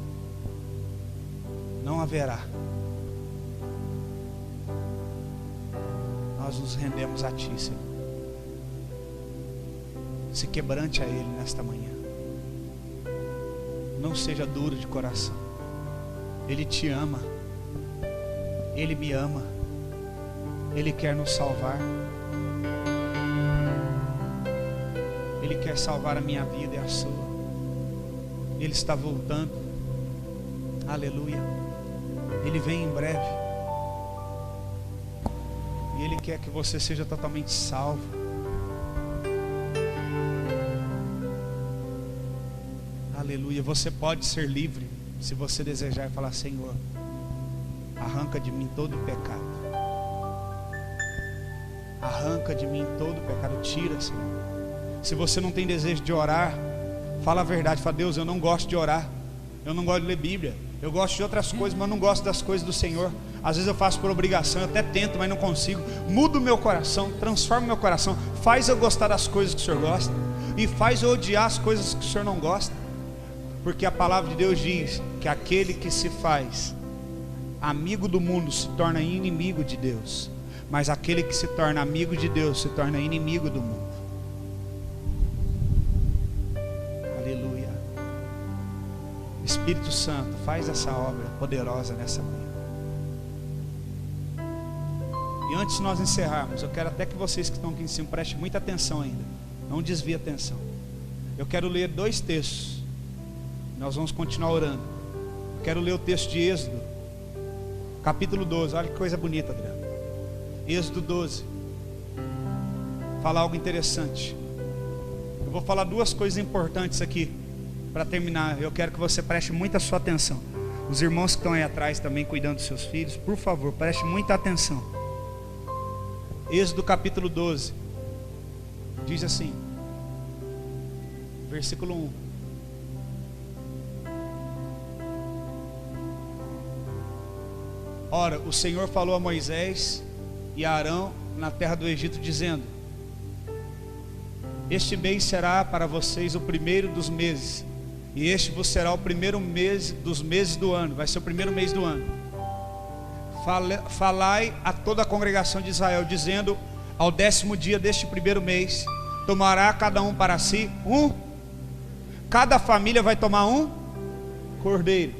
Não haverá. Nós nos rendemos a Ti, Senhor. Se quebrante a Ele nesta manhã. Não seja duro de coração. Ele te ama. Ele me ama. Ele quer nos salvar. Ele quer salvar a minha vida e a sua. Ele está voltando. Aleluia. Ele vem em breve. E Ele quer que você seja totalmente salvo. Aleluia. Você pode ser livre se você desejar e falar: Senhor, arranca de mim todo o pecado. Arranca de mim todo o pecado. Tira, Senhor. Se você não tem desejo de orar, fala a verdade. Fala: Deus, eu não gosto de orar. Eu não gosto de ler Bíblia. Eu gosto de outras coisas, mas não gosto das coisas do Senhor. Às vezes eu faço por obrigação, eu até tento, mas não consigo. Muda o meu coração, transforma o meu coração. Faz eu gostar das coisas que o Senhor gosta, e faz eu odiar as coisas que o Senhor não gosta. Porque a palavra de Deus diz que aquele que se faz amigo do mundo se torna inimigo de Deus. Mas aquele que se torna amigo de Deus se torna inimigo do mundo. Aleluia. Espírito Santo, faz essa obra poderosa nessa manhã. E antes de nós encerrarmos, eu quero até que vocês que estão aqui em cima prestem muita atenção ainda. Não desvie a atenção. Eu quero ler 2 textos. Nós vamos continuar orando. Eu quero ler o texto de Êxodo, capítulo 12. Olha que coisa bonita, Adriano. Êxodo 12. Falar algo interessante. Eu vou falar 2 coisas importantes aqui para terminar. Eu quero que você preste muita sua atenção. Os irmãos que estão aí atrás também cuidando dos seus filhos, por favor, preste muita atenção. Êxodo capítulo 12 diz assim, versículo 1: Ora, o Senhor falou a Moisés e a Arão na terra do Egito, dizendo: Este mês será para vocês o primeiro dos meses, e este vos será o primeiro mês dos meses do ano. Vai ser o primeiro mês do ano. Falai a toda a congregação de Israel, dizendo: Ao 10º dia deste primeiro mês, tomará cada um para si cada família vai tomar um cordeiro,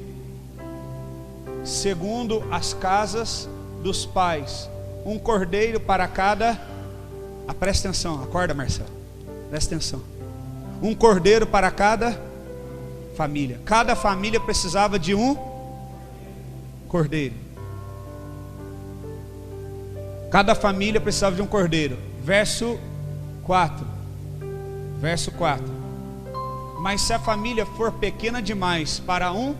segundo as casas dos pais, um cordeiro para cada. Presta atenção, acorda, Marcelo, presta atenção. Um cordeiro para cada família. Cada família precisava de um cordeiro. Cada família precisava de um cordeiro. Verso 4. Mas se a família for pequena demais para um,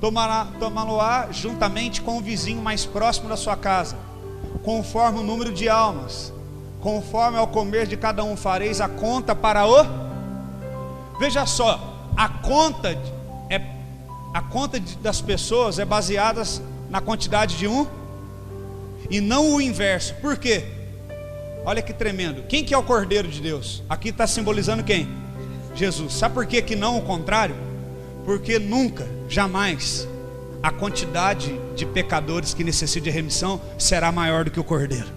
tomá-lo-á juntamente com o vizinho mais próximo da sua casa, conforme o número de almas, conforme ao comer de cada um fareis a conta para o. Veja só, a conta das pessoas é baseada na quantidade de um, e não o inverso. Por quê? Olha que tremendo. Quem que é o Cordeiro de Deus? Aqui está simbolizando quem? Jesus. Sabe por quê que não o contrário? Porque nunca, jamais, a quantidade de pecadores que necessitam de remissão será maior do que o Cordeiro.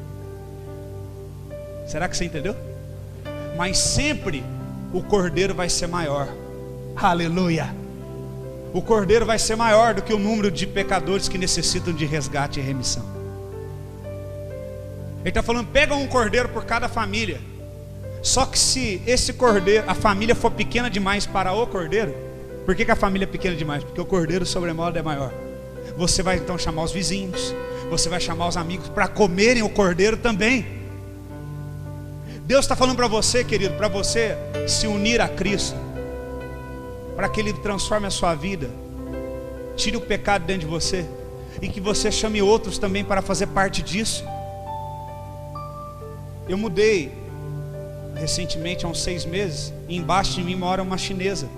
Será que você entendeu? Mas sempre o Cordeiro vai ser maior. Aleluia. O Cordeiro vai ser maior do que o número de pecadores que necessitam de resgate e remissão. Ele está falando, pega um cordeiro por cada família. Só que se esse cordeiro, a família for pequena demais para o cordeiro. Por que a família é pequena demais? Porque o cordeiro sobremodo é maior. Você vai então chamar os vizinhos, você vai chamar os amigos para comerem o cordeiro também. Deus está falando para você, querido, para você se unir a Cristo, para que Ele transforme a sua vida, tire o pecado dentro de você, e que você chame outros também para fazer parte disso. Eu mudei recentemente, há uns 6 meses, e embaixo de mim mora uma chinesa.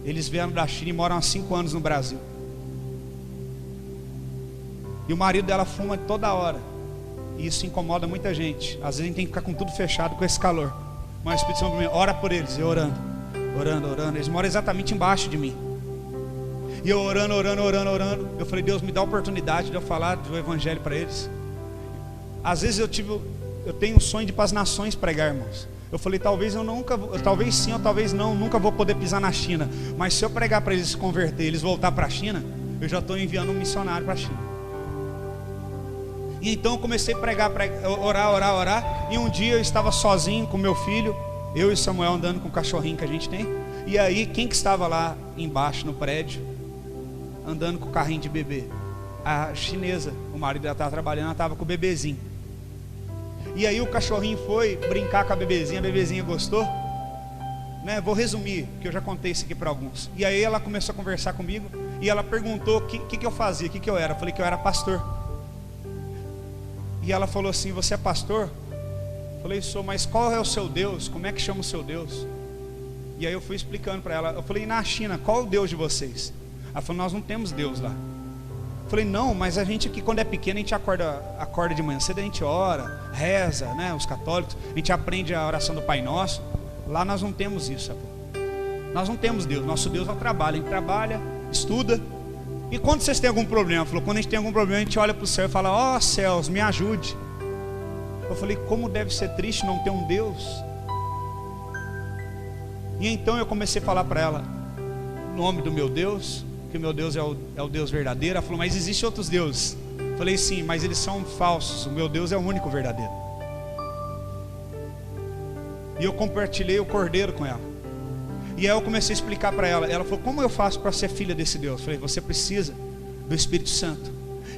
Eles vieram da China e moram há 5 anos no Brasil. E o marido dela fuma toda hora, e isso incomoda muita gente. Às vezes a gente tem que ficar com tudo fechado com esse calor. Mas o Espírito Santo para mim, ora por eles. Eu orando. Eles moram exatamente embaixo de mim. E eu orando. Eu falei, Deus, me dá a oportunidade de eu falar do Evangelho para eles. Às vezes eu tenho um sonho de ir para as nações pregar, irmãos. Eu falei, talvez sim ou talvez não, nunca vou poder pisar na China. Mas se eu pregar para eles se converter, eles voltar para a China, eu já estou enviando um missionário para a China. E então eu comecei a pregar, orar. E um dia eu estava sozinho com meu filho, eu e Samuel andando com o cachorrinho que a gente tem. E aí, quem que estava lá embaixo no prédio, andando com o carrinho de bebê? A chinesa, o marido dela estava trabalhando, ela estava com o bebezinho. E aí o cachorrinho foi brincar com a bebezinha gostou, né? Vou resumir, porque eu já contei isso aqui para alguns. E aí ela começou a conversar comigo, e ela perguntou o que eu fazia, o que eu era. Eu falei que eu era pastor. E ela falou assim, você é pastor? Eu falei, sou, mas qual é o seu Deus? Como é que chama o seu Deus? E aí eu fui explicando para ela. Eu falei, na China, qual é o Deus de vocês? Ela falou, nós não temos Deus lá. Eu falei, não, mas a gente aqui quando é pequeno, a gente acorda de manhã cedo, a gente ora, reza, né? Os católicos, a gente aprende a oração do Pai Nosso. Lá nós não temos isso, sabe? Nós não temos Deus, nosso Deus é o trabalho. A gente trabalha, estuda, E quando vocês têm algum problema? Ela falou, quando a gente tem algum problema, a gente olha para o céu e fala, ó céus, me ajude. Eu falei, como deve ser triste não ter um Deus. E então eu comecei a falar para ela o nome do meu Deus, que o meu Deus é o Deus verdadeiro. Ela falou, mas existem outros deuses. Eu falei, sim, mas eles são falsos, o meu Deus é o único verdadeiro. E eu compartilhei o cordeiro com ela. E aí eu comecei a explicar para ela. Ela falou, como eu faço para ser filha desse Deus? Eu falei, você precisa do Espírito Santo.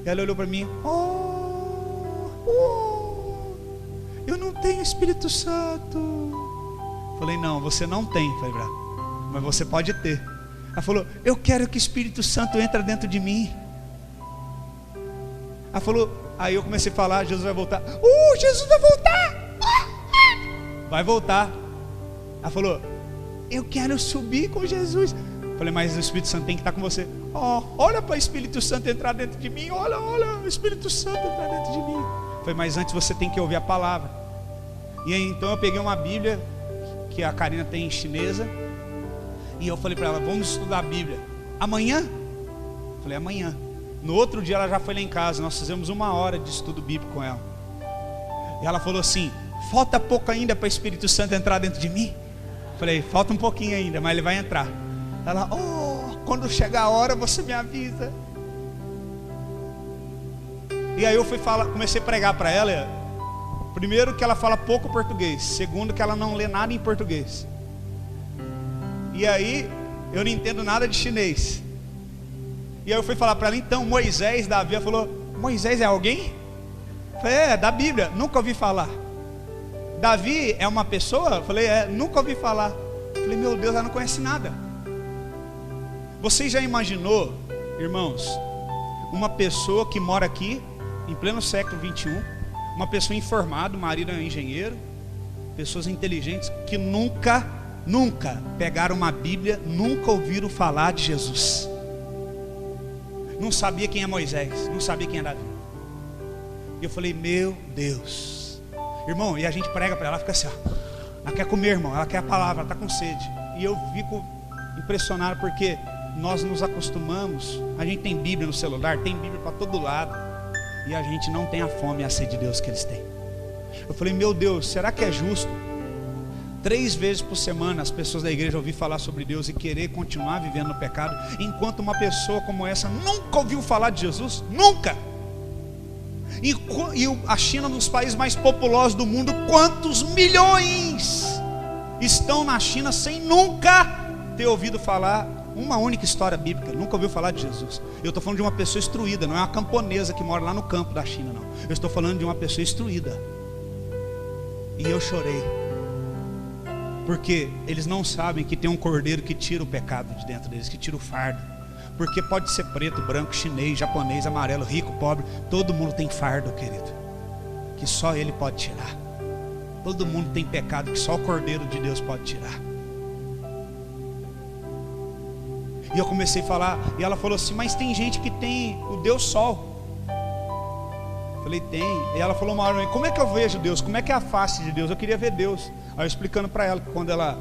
E ela olhou para mim, eu não tenho Espírito Santo. Eu falei, não, você não tem, falei, mas você pode ter. Ela falou, eu quero que o Espírito Santo entre dentro de mim. Ela falou, aí eu comecei a falar, Jesus vai voltar. Jesus vai voltar. Vai voltar. Ela falou, eu quero subir com Jesus. Eu falei, mas o Espírito Santo tem que estar com você. Olha para o Espírito Santo entrar dentro de mim. Olha, o Espírito Santo entrar dentro de mim. Eu falei, mas antes você tem que ouvir a palavra. E aí então eu peguei uma Bíblia que a Karina tem em chinesa. E eu falei para ela, vamos estudar a Bíblia amanhã? Eu falei, amanhã. No outro dia ela já foi lá em casa. Nós fizemos 1 hora de estudo bíblico com ela. E ela falou assim, falta pouco ainda para o Espírito Santo entrar dentro de mim? Falei, falta um pouquinho ainda, mas ele vai entrar. Ela, quando chegar a hora você me avisa. E aí eu comecei a pregar para ela. Primeiro que ela fala pouco português. Segundo que ela não lê nada em português. E aí eu não entendo nada de chinês. E aí eu fui falar para ela, então Moisés, Davi. Ela falou, Moisés é alguém? Eu falei, é da Bíblia, nunca ouvi falar. Davi é uma pessoa? Eu falei, nunca ouvi falar. Eu falei, meu Deus, ela não conhece nada. Você já imaginou, irmãos, uma pessoa que mora aqui em pleno século 21, uma pessoa informada, o marido é engenheiro, pessoas inteligentes que nunca pegaram uma Bíblia, nunca ouviram falar de Jesus, não sabia quem é Moisés, não sabia quem é Davi. E eu falei, meu Deus. Irmão, e a gente prega para ela, fica assim, ela quer comer, irmão, ela quer a palavra, ela está com sede. E eu fico impressionado porque nós nos acostumamos. A gente tem Bíblia no celular, tem Bíblia para todo lado, e a gente não tem a fome e a sede de Deus que eles têm. Eu falei, meu Deus, será que é justo 3 vezes por semana as pessoas da igreja ouvir falar sobre Deus e querer continuar vivendo no pecado, enquanto uma pessoa como essa nunca ouviu falar de Jesus? Nunca! E a China, um dos países mais populosos do mundo, quantos milhões estão na China sem nunca ter ouvido falar uma única história bíblica, nunca ouviu falar de Jesus. Eu estou falando de uma pessoa instruída, não é uma camponesa que mora lá no campo da China, não. Eu estou falando de uma pessoa instruída. E eu chorei, porque eles não sabem que tem um cordeiro que tira o pecado de dentro deles, que tira o fardo. Porque pode ser preto, branco, chinês, japonês, amarelo, rico, pobre, todo mundo tem fardo, querido, que só Ele pode tirar. Todo mundo tem pecado que só o Cordeiro de Deus pode tirar. E eu comecei a falar, e ela falou assim, mas tem gente que tem o Deus Sol. Eu falei, tem. E ela falou uma hora, como é que eu vejo Deus? Como é que é a face de Deus? Eu queria ver Deus. Aí eu explicando para ela que quando ela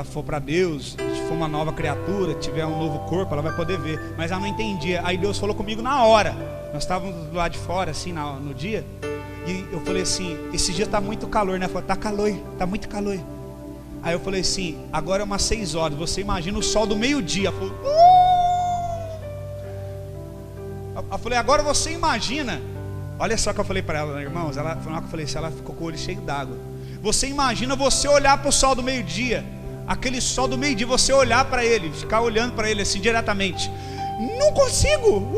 for para Deus, se for uma nova criatura, tiver um novo corpo, ela vai poder ver. Mas ela não entendia. Aí Deus falou comigo na hora. Nós estávamos do lado de fora, assim, no dia. E eu falei assim, esse dia está muito calor, né? Ela falou, tá calor, tá muito calor. Aí eu falei assim, agora é umas 6 horas, você imagina o sol do meio-dia. Ela falou, Eu falei, agora você imagina. Olha só o que eu falei para ela, né, irmãos. Ela ficou com o olho cheio d'água. Você imagina você olhar para o sol do meio-dia, aquele sol do meio-dia, você olhar para ele, ficar olhando para ele assim diretamente. Não consigo,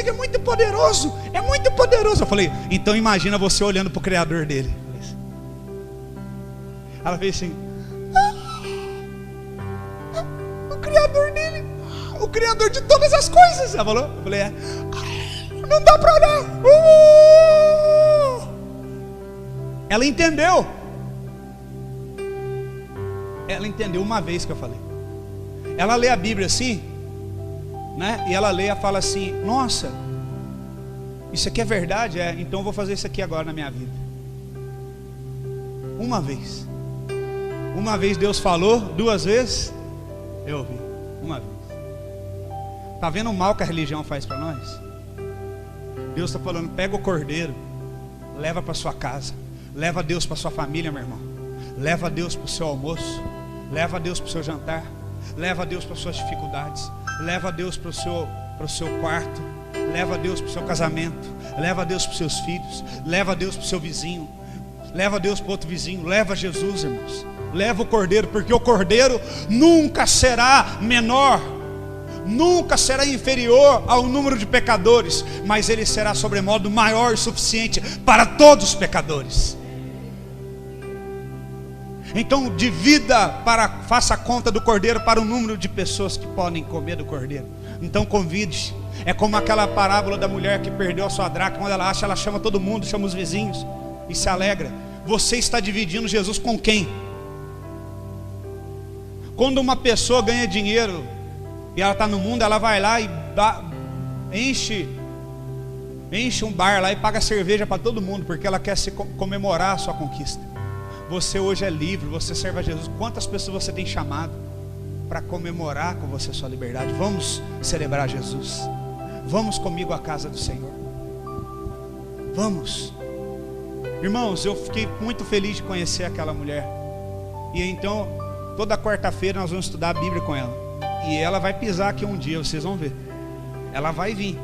é muito poderoso, é muito poderoso. Eu falei, então imagina você olhando para o Criador dele. Ela fez assim, o Criador dele, o Criador de todas as coisas. Ela falou, eu falei, não dá para olhar. Ela entendeu. Ela entendeu uma vez que eu falei. Ela lê a Bíblia assim, né? E ela lê e fala assim, nossa, isso aqui é verdade? Então eu vou fazer isso aqui agora na minha vida. Uma vez Deus falou, 2 vezes eu ouvi, uma vez. Está vendo o mal que a religião faz para nós? Deus está falando, pega o cordeiro, leva para sua casa, leva Deus para sua família, meu irmão. Leva Deus para o seu almoço, leva Deus para o seu jantar, leva Deus para as suas dificuldades, leva Deus para o seu quarto, leva Deus para o seu casamento, leva Deus para os seus filhos, leva Deus para o seu vizinho, leva Deus para outro vizinho, leva Jesus, irmãos. Leva o cordeiro, porque o cordeiro nunca será menor, nunca será inferior ao número de pecadores, mas ele será sobremodo maior e suficiente para todos os pecadores. Então faça a conta do cordeiro para o número de pessoas que podem comer do cordeiro. Então convide. É como aquela parábola da mulher que perdeu a sua dracma. Quando ela acha, ela chama todo mundo, chama os vizinhos e se alegra. Você está dividindo Jesus com quem? Quando uma pessoa ganha dinheiro e ela está no mundo, ela vai lá e enche um bar lá e paga cerveja para todo mundo, porque ela quer comemorar a sua conquista. Você hoje é livre, você serve a Jesus. Quantas pessoas você tem chamado para comemorar com você a sua liberdade? Vamos celebrar Jesus. Vamos comigo à casa do Senhor. Vamos. Irmãos, eu fiquei muito feliz de conhecer aquela mulher. E então, toda quarta-feira nós vamos estudar a Bíblia com ela. E ela vai pisar aqui um dia, vocês vão ver. Ela vai vir.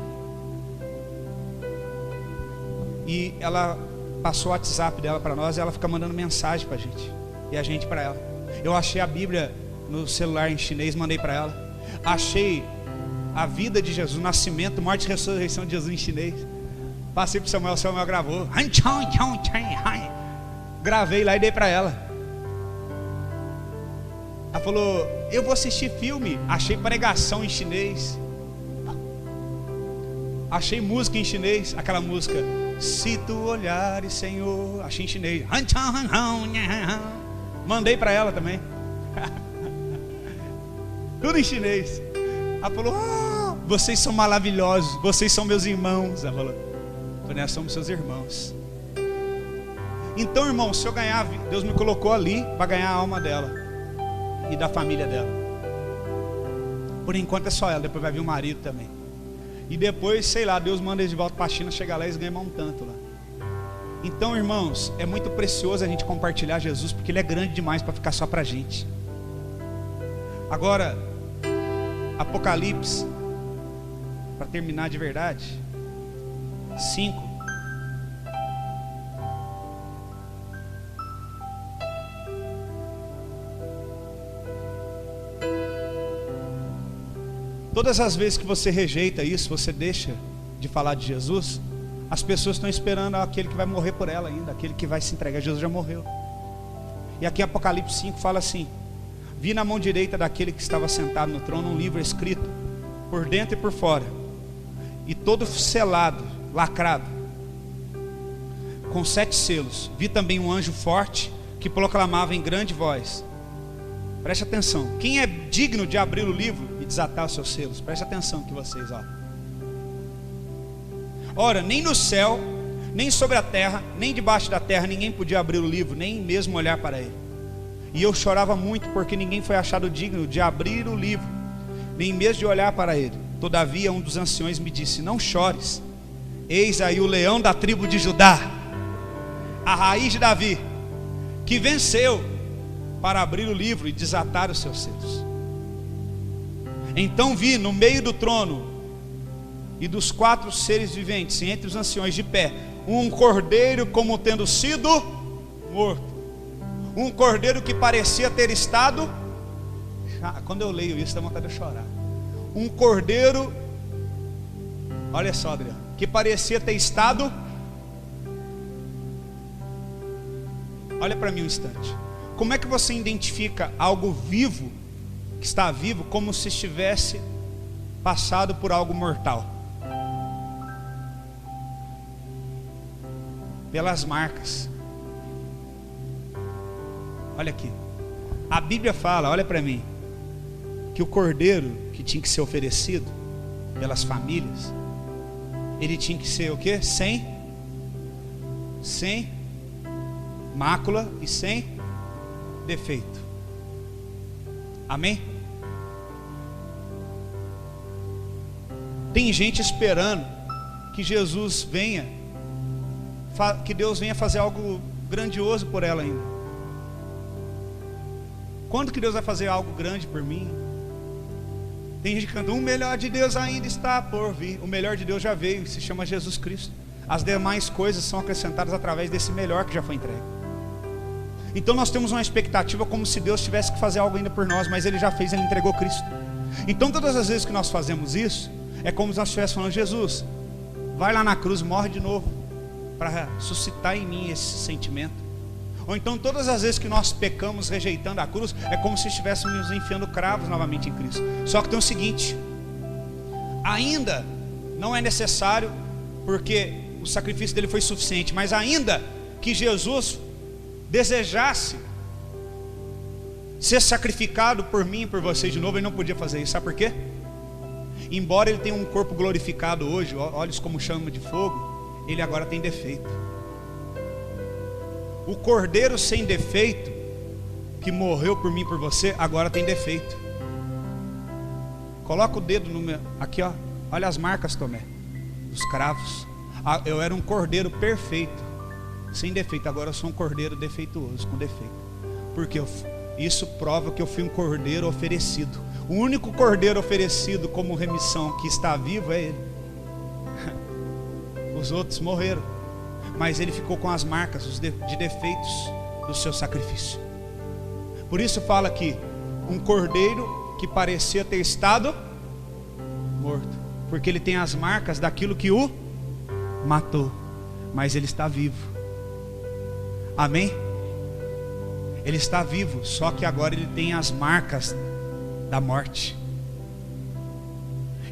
E ela passou o WhatsApp dela para nós, e ela fica mandando mensagem para a gente, e a gente para ela. Eu achei a Bíblia no celular em chinês, mandei para ela. Achei a vida de Jesus, nascimento, morte e ressurreição de Jesus em chinês. Passei para o Samuel gravou. Gravei lá e dei para ela. Ela falou, eu vou assistir filme. Achei pregação em chinês, achei música em chinês, aquela música Se Tu Olhares, Senhor, achei em chinês. Mandei para ela também. Tudo em chinês. Ela falou, vocês são maravilhosos, vocês são meus irmãos. Ela falou, nós somos seus irmãos. Então, irmão, se eu ganhar, Deus me colocou ali para ganhar a alma dela e da família dela. Por enquanto é só ela, depois vai vir o marido também. E depois, sei lá, Deus manda eles de volta para a China, chega lá e eles ganham um tanto lá. Então, irmãos, é muito precioso a gente compartilhar Jesus, porque Ele é grande demais para ficar só para a gente. Agora, Apocalipse, para terminar de verdade, 5. Todas as vezes que você rejeita isso, você deixa de falar de Jesus, as pessoas estão esperando aquele que vai morrer por ela ainda, aquele que vai se entregar. Jesus já morreu. E aqui em Apocalipse 5 fala assim: vi na mão direita daquele que estava sentado no trono um livro escrito por dentro e por fora, e todo selado, lacrado, com 7 selos. Vi também um anjo forte que proclamava em grande voz. Preste atenção. Quem é digno de abrir o livro e desatar os seus selos? Preste atenção que vocês, ó. Ora, nem no céu, nem sobre a terra, nem debaixo da terra, ninguém podia abrir o livro, nem mesmo olhar para ele. E eu chorava muito, porque ninguém foi achado digno de abrir o livro, nem mesmo de olhar para ele. Todavia um dos anciões me disse: não chores, eis aí o leão da tribo de Judá, a raiz de Davi, que venceu para abrir o livro e desatar os seus selos. Então vi no meio do trono e dos 4 seres viventes, e entre os anciões de pé, um cordeiro como tendo sido morto. Um cordeiro que parecia ter estado... Quando eu leio isso dá vontade de chorar. Um cordeiro, olha só, Adriano, que parecia ter estado... Olha para mim um instante. Como é que você identifica algo vivo, que está vivo, como se estivesse passado por algo mortal? Pelas marcas. Olha aqui. A Bíblia fala, olha para mim, que o cordeiro que tinha que ser oferecido pelas famílias, ele tinha que ser o quê? Sem mácula e sem defeito. Amém? Tem gente esperando que Jesus venha, que Deus venha fazer algo grandioso por ela ainda. Quando que Deus vai fazer algo grande por mim? Tem gente que canta, o melhor de Deus ainda está por vir. O melhor de Deus já veio, se chama Jesus Cristo. As demais coisas são acrescentadas através desse melhor que já foi entregue. Então nós temos uma expectativa como se Deus tivesse que fazer algo ainda por nós, mas Ele já fez, Ele entregou Cristo. Então todas as vezes que nós fazemos isso, é como se nós estivéssemos falando, Jesus, vai lá na cruz, morre de novo, para suscitar em mim esse sentimento. Ou então todas as vezes que nós pecamos rejeitando a cruz, é como se estivéssemos nos enfiando cravos novamente em Cristo. Só que tem o seguinte, ainda não é necessário, porque o sacrifício dele foi suficiente, mas ainda que Jesus desejasse ser sacrificado por mim e por vocês de novo, ele não podia fazer isso. Sabe por quê? Embora ele tenha um corpo glorificado hoje, olhos como chama de fogo, ele agora tem defeito. O cordeiro sem defeito, que morreu por mim e por você, agora tem defeito. Coloca o dedo no meu, aqui ó, olha as marcas, Tomé, os cravos. Eu era um cordeiro perfeito, sem defeito, agora eu sou um cordeiro defeituoso, com defeito. Porque isso prova que eu fui um cordeiro oferecido. O único cordeiro oferecido como remissão que está vivo é ele. Os outros morreram, mas ele ficou com as marcas de defeitos do seu sacrifício. Por isso fala que um cordeiro que parecia ter estado morto, porque ele tem as marcas daquilo que o matou, mas ele está vivo. Amém? Ele está vivo, só que agora ele tem as marcas da morte.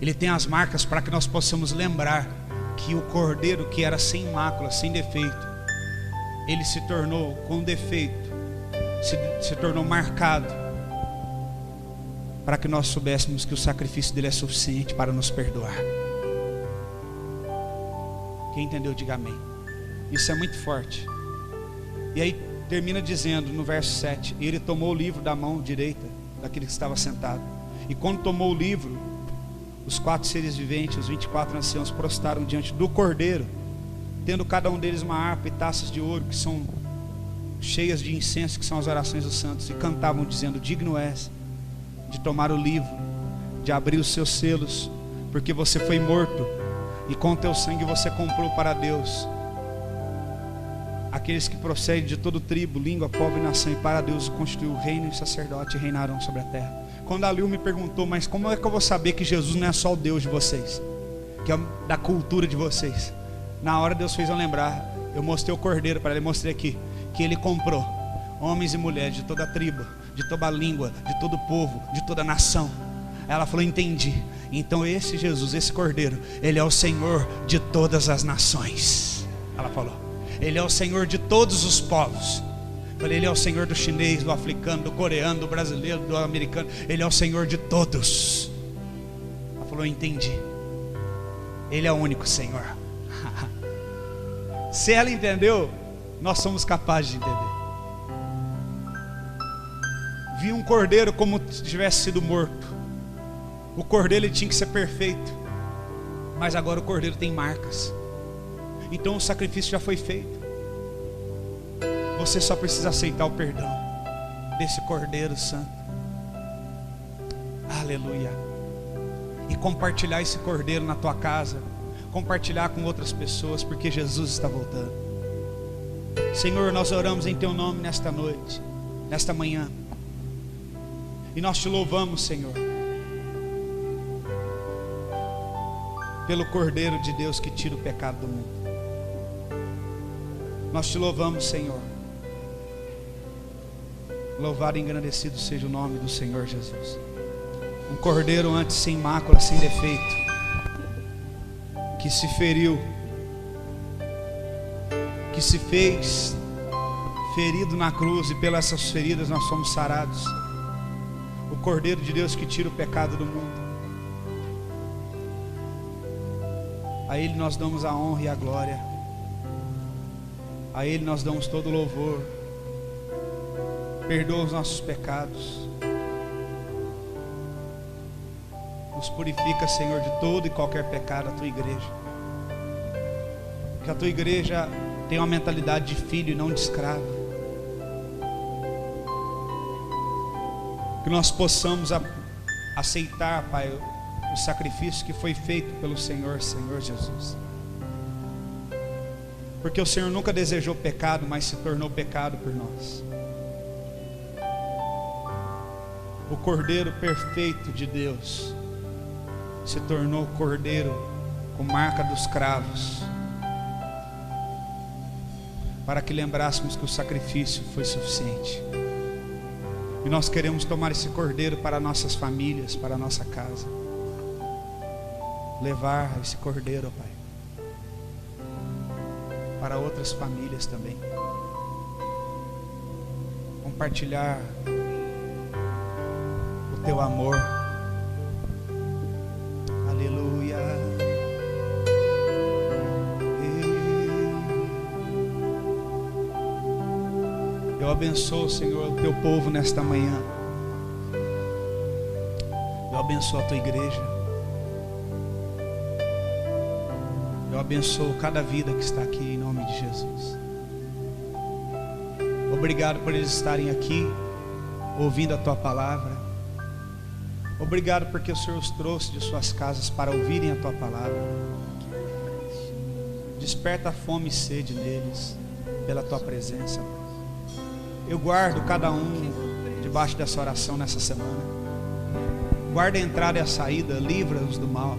Ele tem as marcas para que nós possamos lembrar que o cordeiro que era sem mácula, sem defeito, ele se tornou com defeito, se tornou marcado, para que nós soubéssemos que o sacrifício dele é suficiente para nos perdoar. Quem entendeu, diga amém. Isso é muito forte. E aí termina dizendo no verso 7, ele tomou o livro da mão direita daquele que estava sentado, e quando tomou o livro, os 4 seres viventes, os 24 anciãos, prostraram diante do cordeiro, tendo cada um deles uma harpa e taças de ouro, que são cheias de incenso, que são as orações dos santos, e cantavam dizendo, digno és de tomar o livro, de abrir os seus selos, porque você foi morto, e com teu sangue você comprou para Deus aqueles que procedem de todo tribo, língua, povo e nação, e para Deus constituiu o reino e sacerdote, e reinaram sobre a terra. Quando a Liu me perguntou, mas como é que eu vou saber que Jesus não é só o Deus de vocês, que é da cultura de vocês? Na hora Deus fez eu lembrar, eu mostrei o cordeiro para ele, mostrei aqui, que ele comprou homens e mulheres de toda a tribo, de toda a língua, de todo o povo, de toda a nação. Ela falou, entendi. Então esse Jesus, esse cordeiro, ele é o Senhor de todas as nações. Ela falou, ele é o Senhor de todos os povos. Falei, ele é o Senhor do chinês, do africano, do coreano, do brasileiro, do americano. Ele é o Senhor de todos. Ela falou, entendi. Ele é o único Senhor. Se ela entendeu, nós somos capazes de entender. Vi um cordeiro como se tivesse sido morto. O cordeiro ele tinha que ser perfeito, mas agora o cordeiro tem marcas. Então o sacrifício já foi feito. Você só precisa aceitar o perdão desse cordeiro santo. Aleluia. E compartilhar esse cordeiro na tua casa, compartilhar com outras pessoas, porque Jesus está voltando. Senhor, nós oramos em teu nome nesta noite, nesta manhã, e nós te louvamos, Senhor, pelo cordeiro de Deus que tira o pecado do mundo. Nós te louvamos, Senhor. Louvado e engrandecido seja o nome do Senhor Jesus. Um cordeiro antes sem mácula, sem defeito, que se feriu, que se fez ferido na cruz, e pelas essas feridas nós somos sarados. O cordeiro de Deus que tira o pecado do mundo. A Ele nós damos a honra e a glória. A Ele nós damos todo o louvor. Perdoa os nossos pecados. Nos purifica, Senhor, de todo e qualquer pecado, a tua igreja. Que a tua igreja tenha uma mentalidade de filho e não de escravo. Que nós possamos aceitar, Pai, o sacrifício que foi feito pelo Senhor Jesus. Porque o Senhor nunca desejou pecado, mas se tornou pecado por nós. O Cordeiro perfeito de Deus se tornou Cordeiro com marca dos cravos, para que lembrássemos que o sacrifício foi suficiente. E nós queremos tomar esse Cordeiro para nossas famílias, para a nossa casa. Levar esse Cordeiro, Pai, para outras famílias também. Compartilhar o teu amor. Aleluia. Eu abençoo, Senhor, o teu povo nesta manhã. Eu abençoo a tua igreja. Eu abençoo cada vida que está aqui em nome de Jesus. Obrigado por eles estarem aqui ouvindo a tua palavra. Obrigado porque o Senhor os trouxe de suas casas para ouvirem a tua palavra. Desperta a fome e sede neles pela tua presença. Eu guardo cada um debaixo dessa oração nessa semana. Guarda a entrada e a saída, livra-os do mal.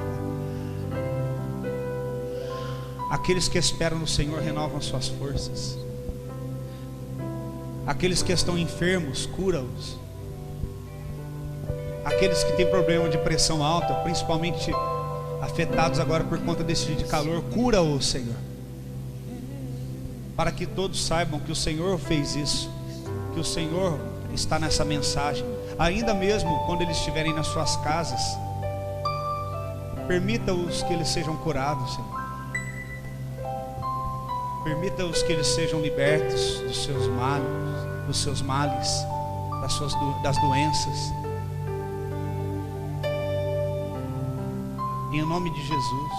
Aqueles que esperam no Senhor renovam suas forças. Aqueles que estão enfermos, cura-os. Aqueles que têm problema de pressão alta, principalmente afetados agora por conta desse dia de calor, cura-os, Senhor. Para que todos saibam que o Senhor fez isso, que o Senhor está nessa mensagem. Ainda mesmo quando eles estiverem nas suas casas, permita-os que eles sejam curados, Senhor. Permita-os que eles sejam libertos dos seus males, das doenças. Em nome de Jesus,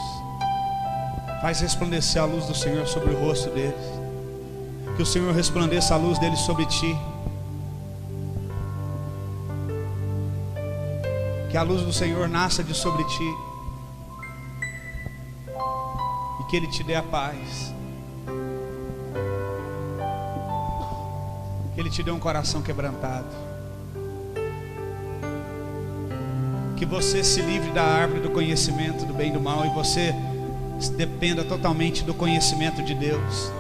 faz resplandecer a luz do Senhor sobre o rosto deles. Que o Senhor resplandeça a luz deles sobre ti. Que a luz do Senhor nasça de sobre ti. E que Ele te dê a paz. Que Ele te dê um coração quebrantado. Que você se livre da árvore do conhecimento do bem e do mal, e você dependa totalmente do conhecimento de Deus.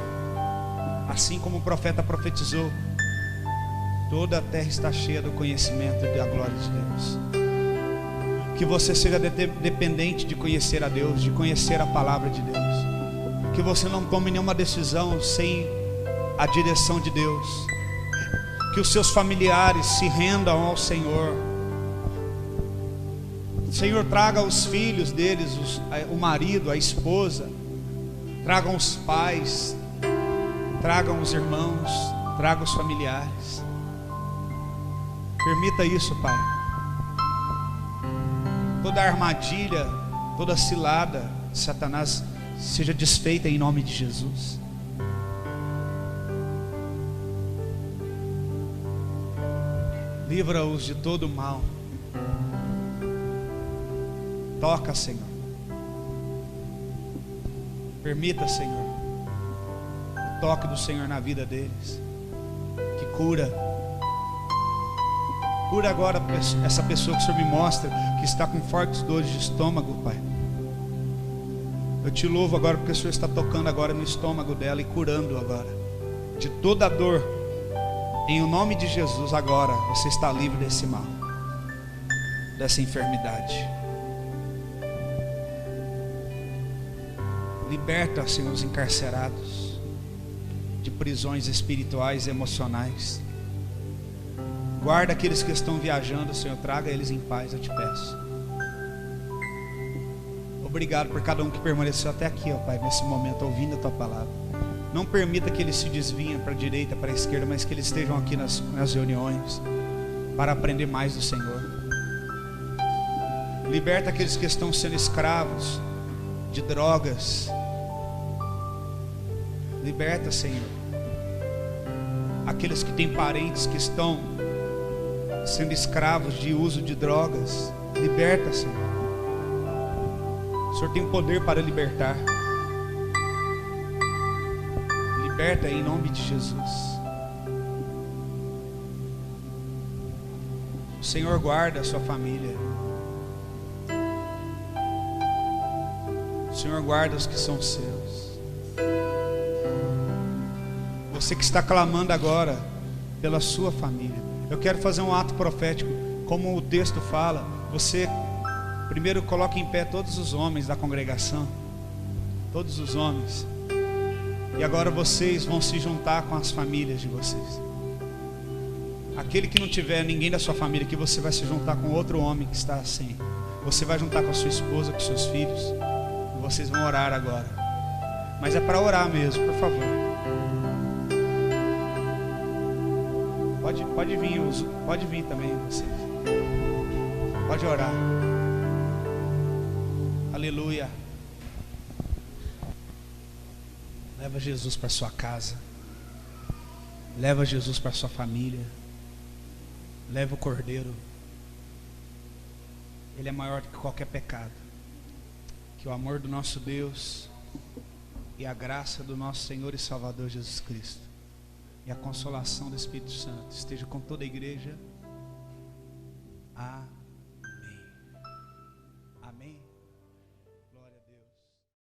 Assim como o profeta profetizou, toda a terra está cheia do conhecimento da glória de Deus. Que você seja dependente de conhecer a Deus, de conhecer a palavra de Deus. Que você não tome nenhuma decisão sem a direção de Deus. Que os seus familiares se rendam ao Senhor. O Senhor traga os filhos deles, o marido, a esposa. Tragam os pais. Tragam os irmãos. Tragam os familiares. Permita isso, Pai. Toda armadilha, toda cilada de Satanás seja desfeita em nome de Jesus. Livra-os de todo o mal. Toca, Senhor. Permita, Senhor, o toque do Senhor na vida deles, que cura. Cura agora essa pessoa que o Senhor me mostra, que está com fortes dores de estômago, Pai. Eu te louvo agora porque o Senhor está tocando agora no estômago dela e curando agora de toda a dor. Em o nome de Jesus, agora você está livre desse mal, dessa enfermidade. Liberta, Senhor, os encarcerados de prisões espirituais e emocionais. Guarda aqueles que estão viajando, Senhor, traga eles em paz, eu te peço. Obrigado por cada um que permaneceu até aqui, ó Pai, nesse momento, ouvindo a Tua palavra. Não permita que eles se desviem para a direita, para a esquerda, mas que eles estejam aqui nas reuniões, para aprender mais do Senhor. Liberta aqueles que estão sendo escravos de drogas. Liberta, Senhor. Aqueles que têm parentes que estão sendo escravos de uso de drogas. Liberta, Senhor. O Senhor tem poder para libertar. Liberta em nome de Jesus. O Senhor guarda a sua família. O Senhor guarda os que são seus. Você que está clamando agora pela sua família, eu quero fazer um ato profético. Como o texto fala, você primeiro coloque em pé todos os homens da congregação. Todos os homens. E agora vocês vão se juntar com as famílias de vocês. Aquele que não tiver ninguém da sua família, que você vai se juntar com outro homem que está assim. Você vai juntar com a sua esposa, com seus filhos. E vocês vão orar agora. Mas é para orar mesmo, por favor. Pode vir também vocês. Pode orar. Aleluia. Leva Jesus para sua casa. Leva Jesus para sua família. Leva o Cordeiro. Ele é maior do que qualquer pecado. Que o amor do nosso Deus e a graça do nosso Senhor e Salvador Jesus Cristo e a consolação do Espírito Santo esteja com toda a igreja. Amém.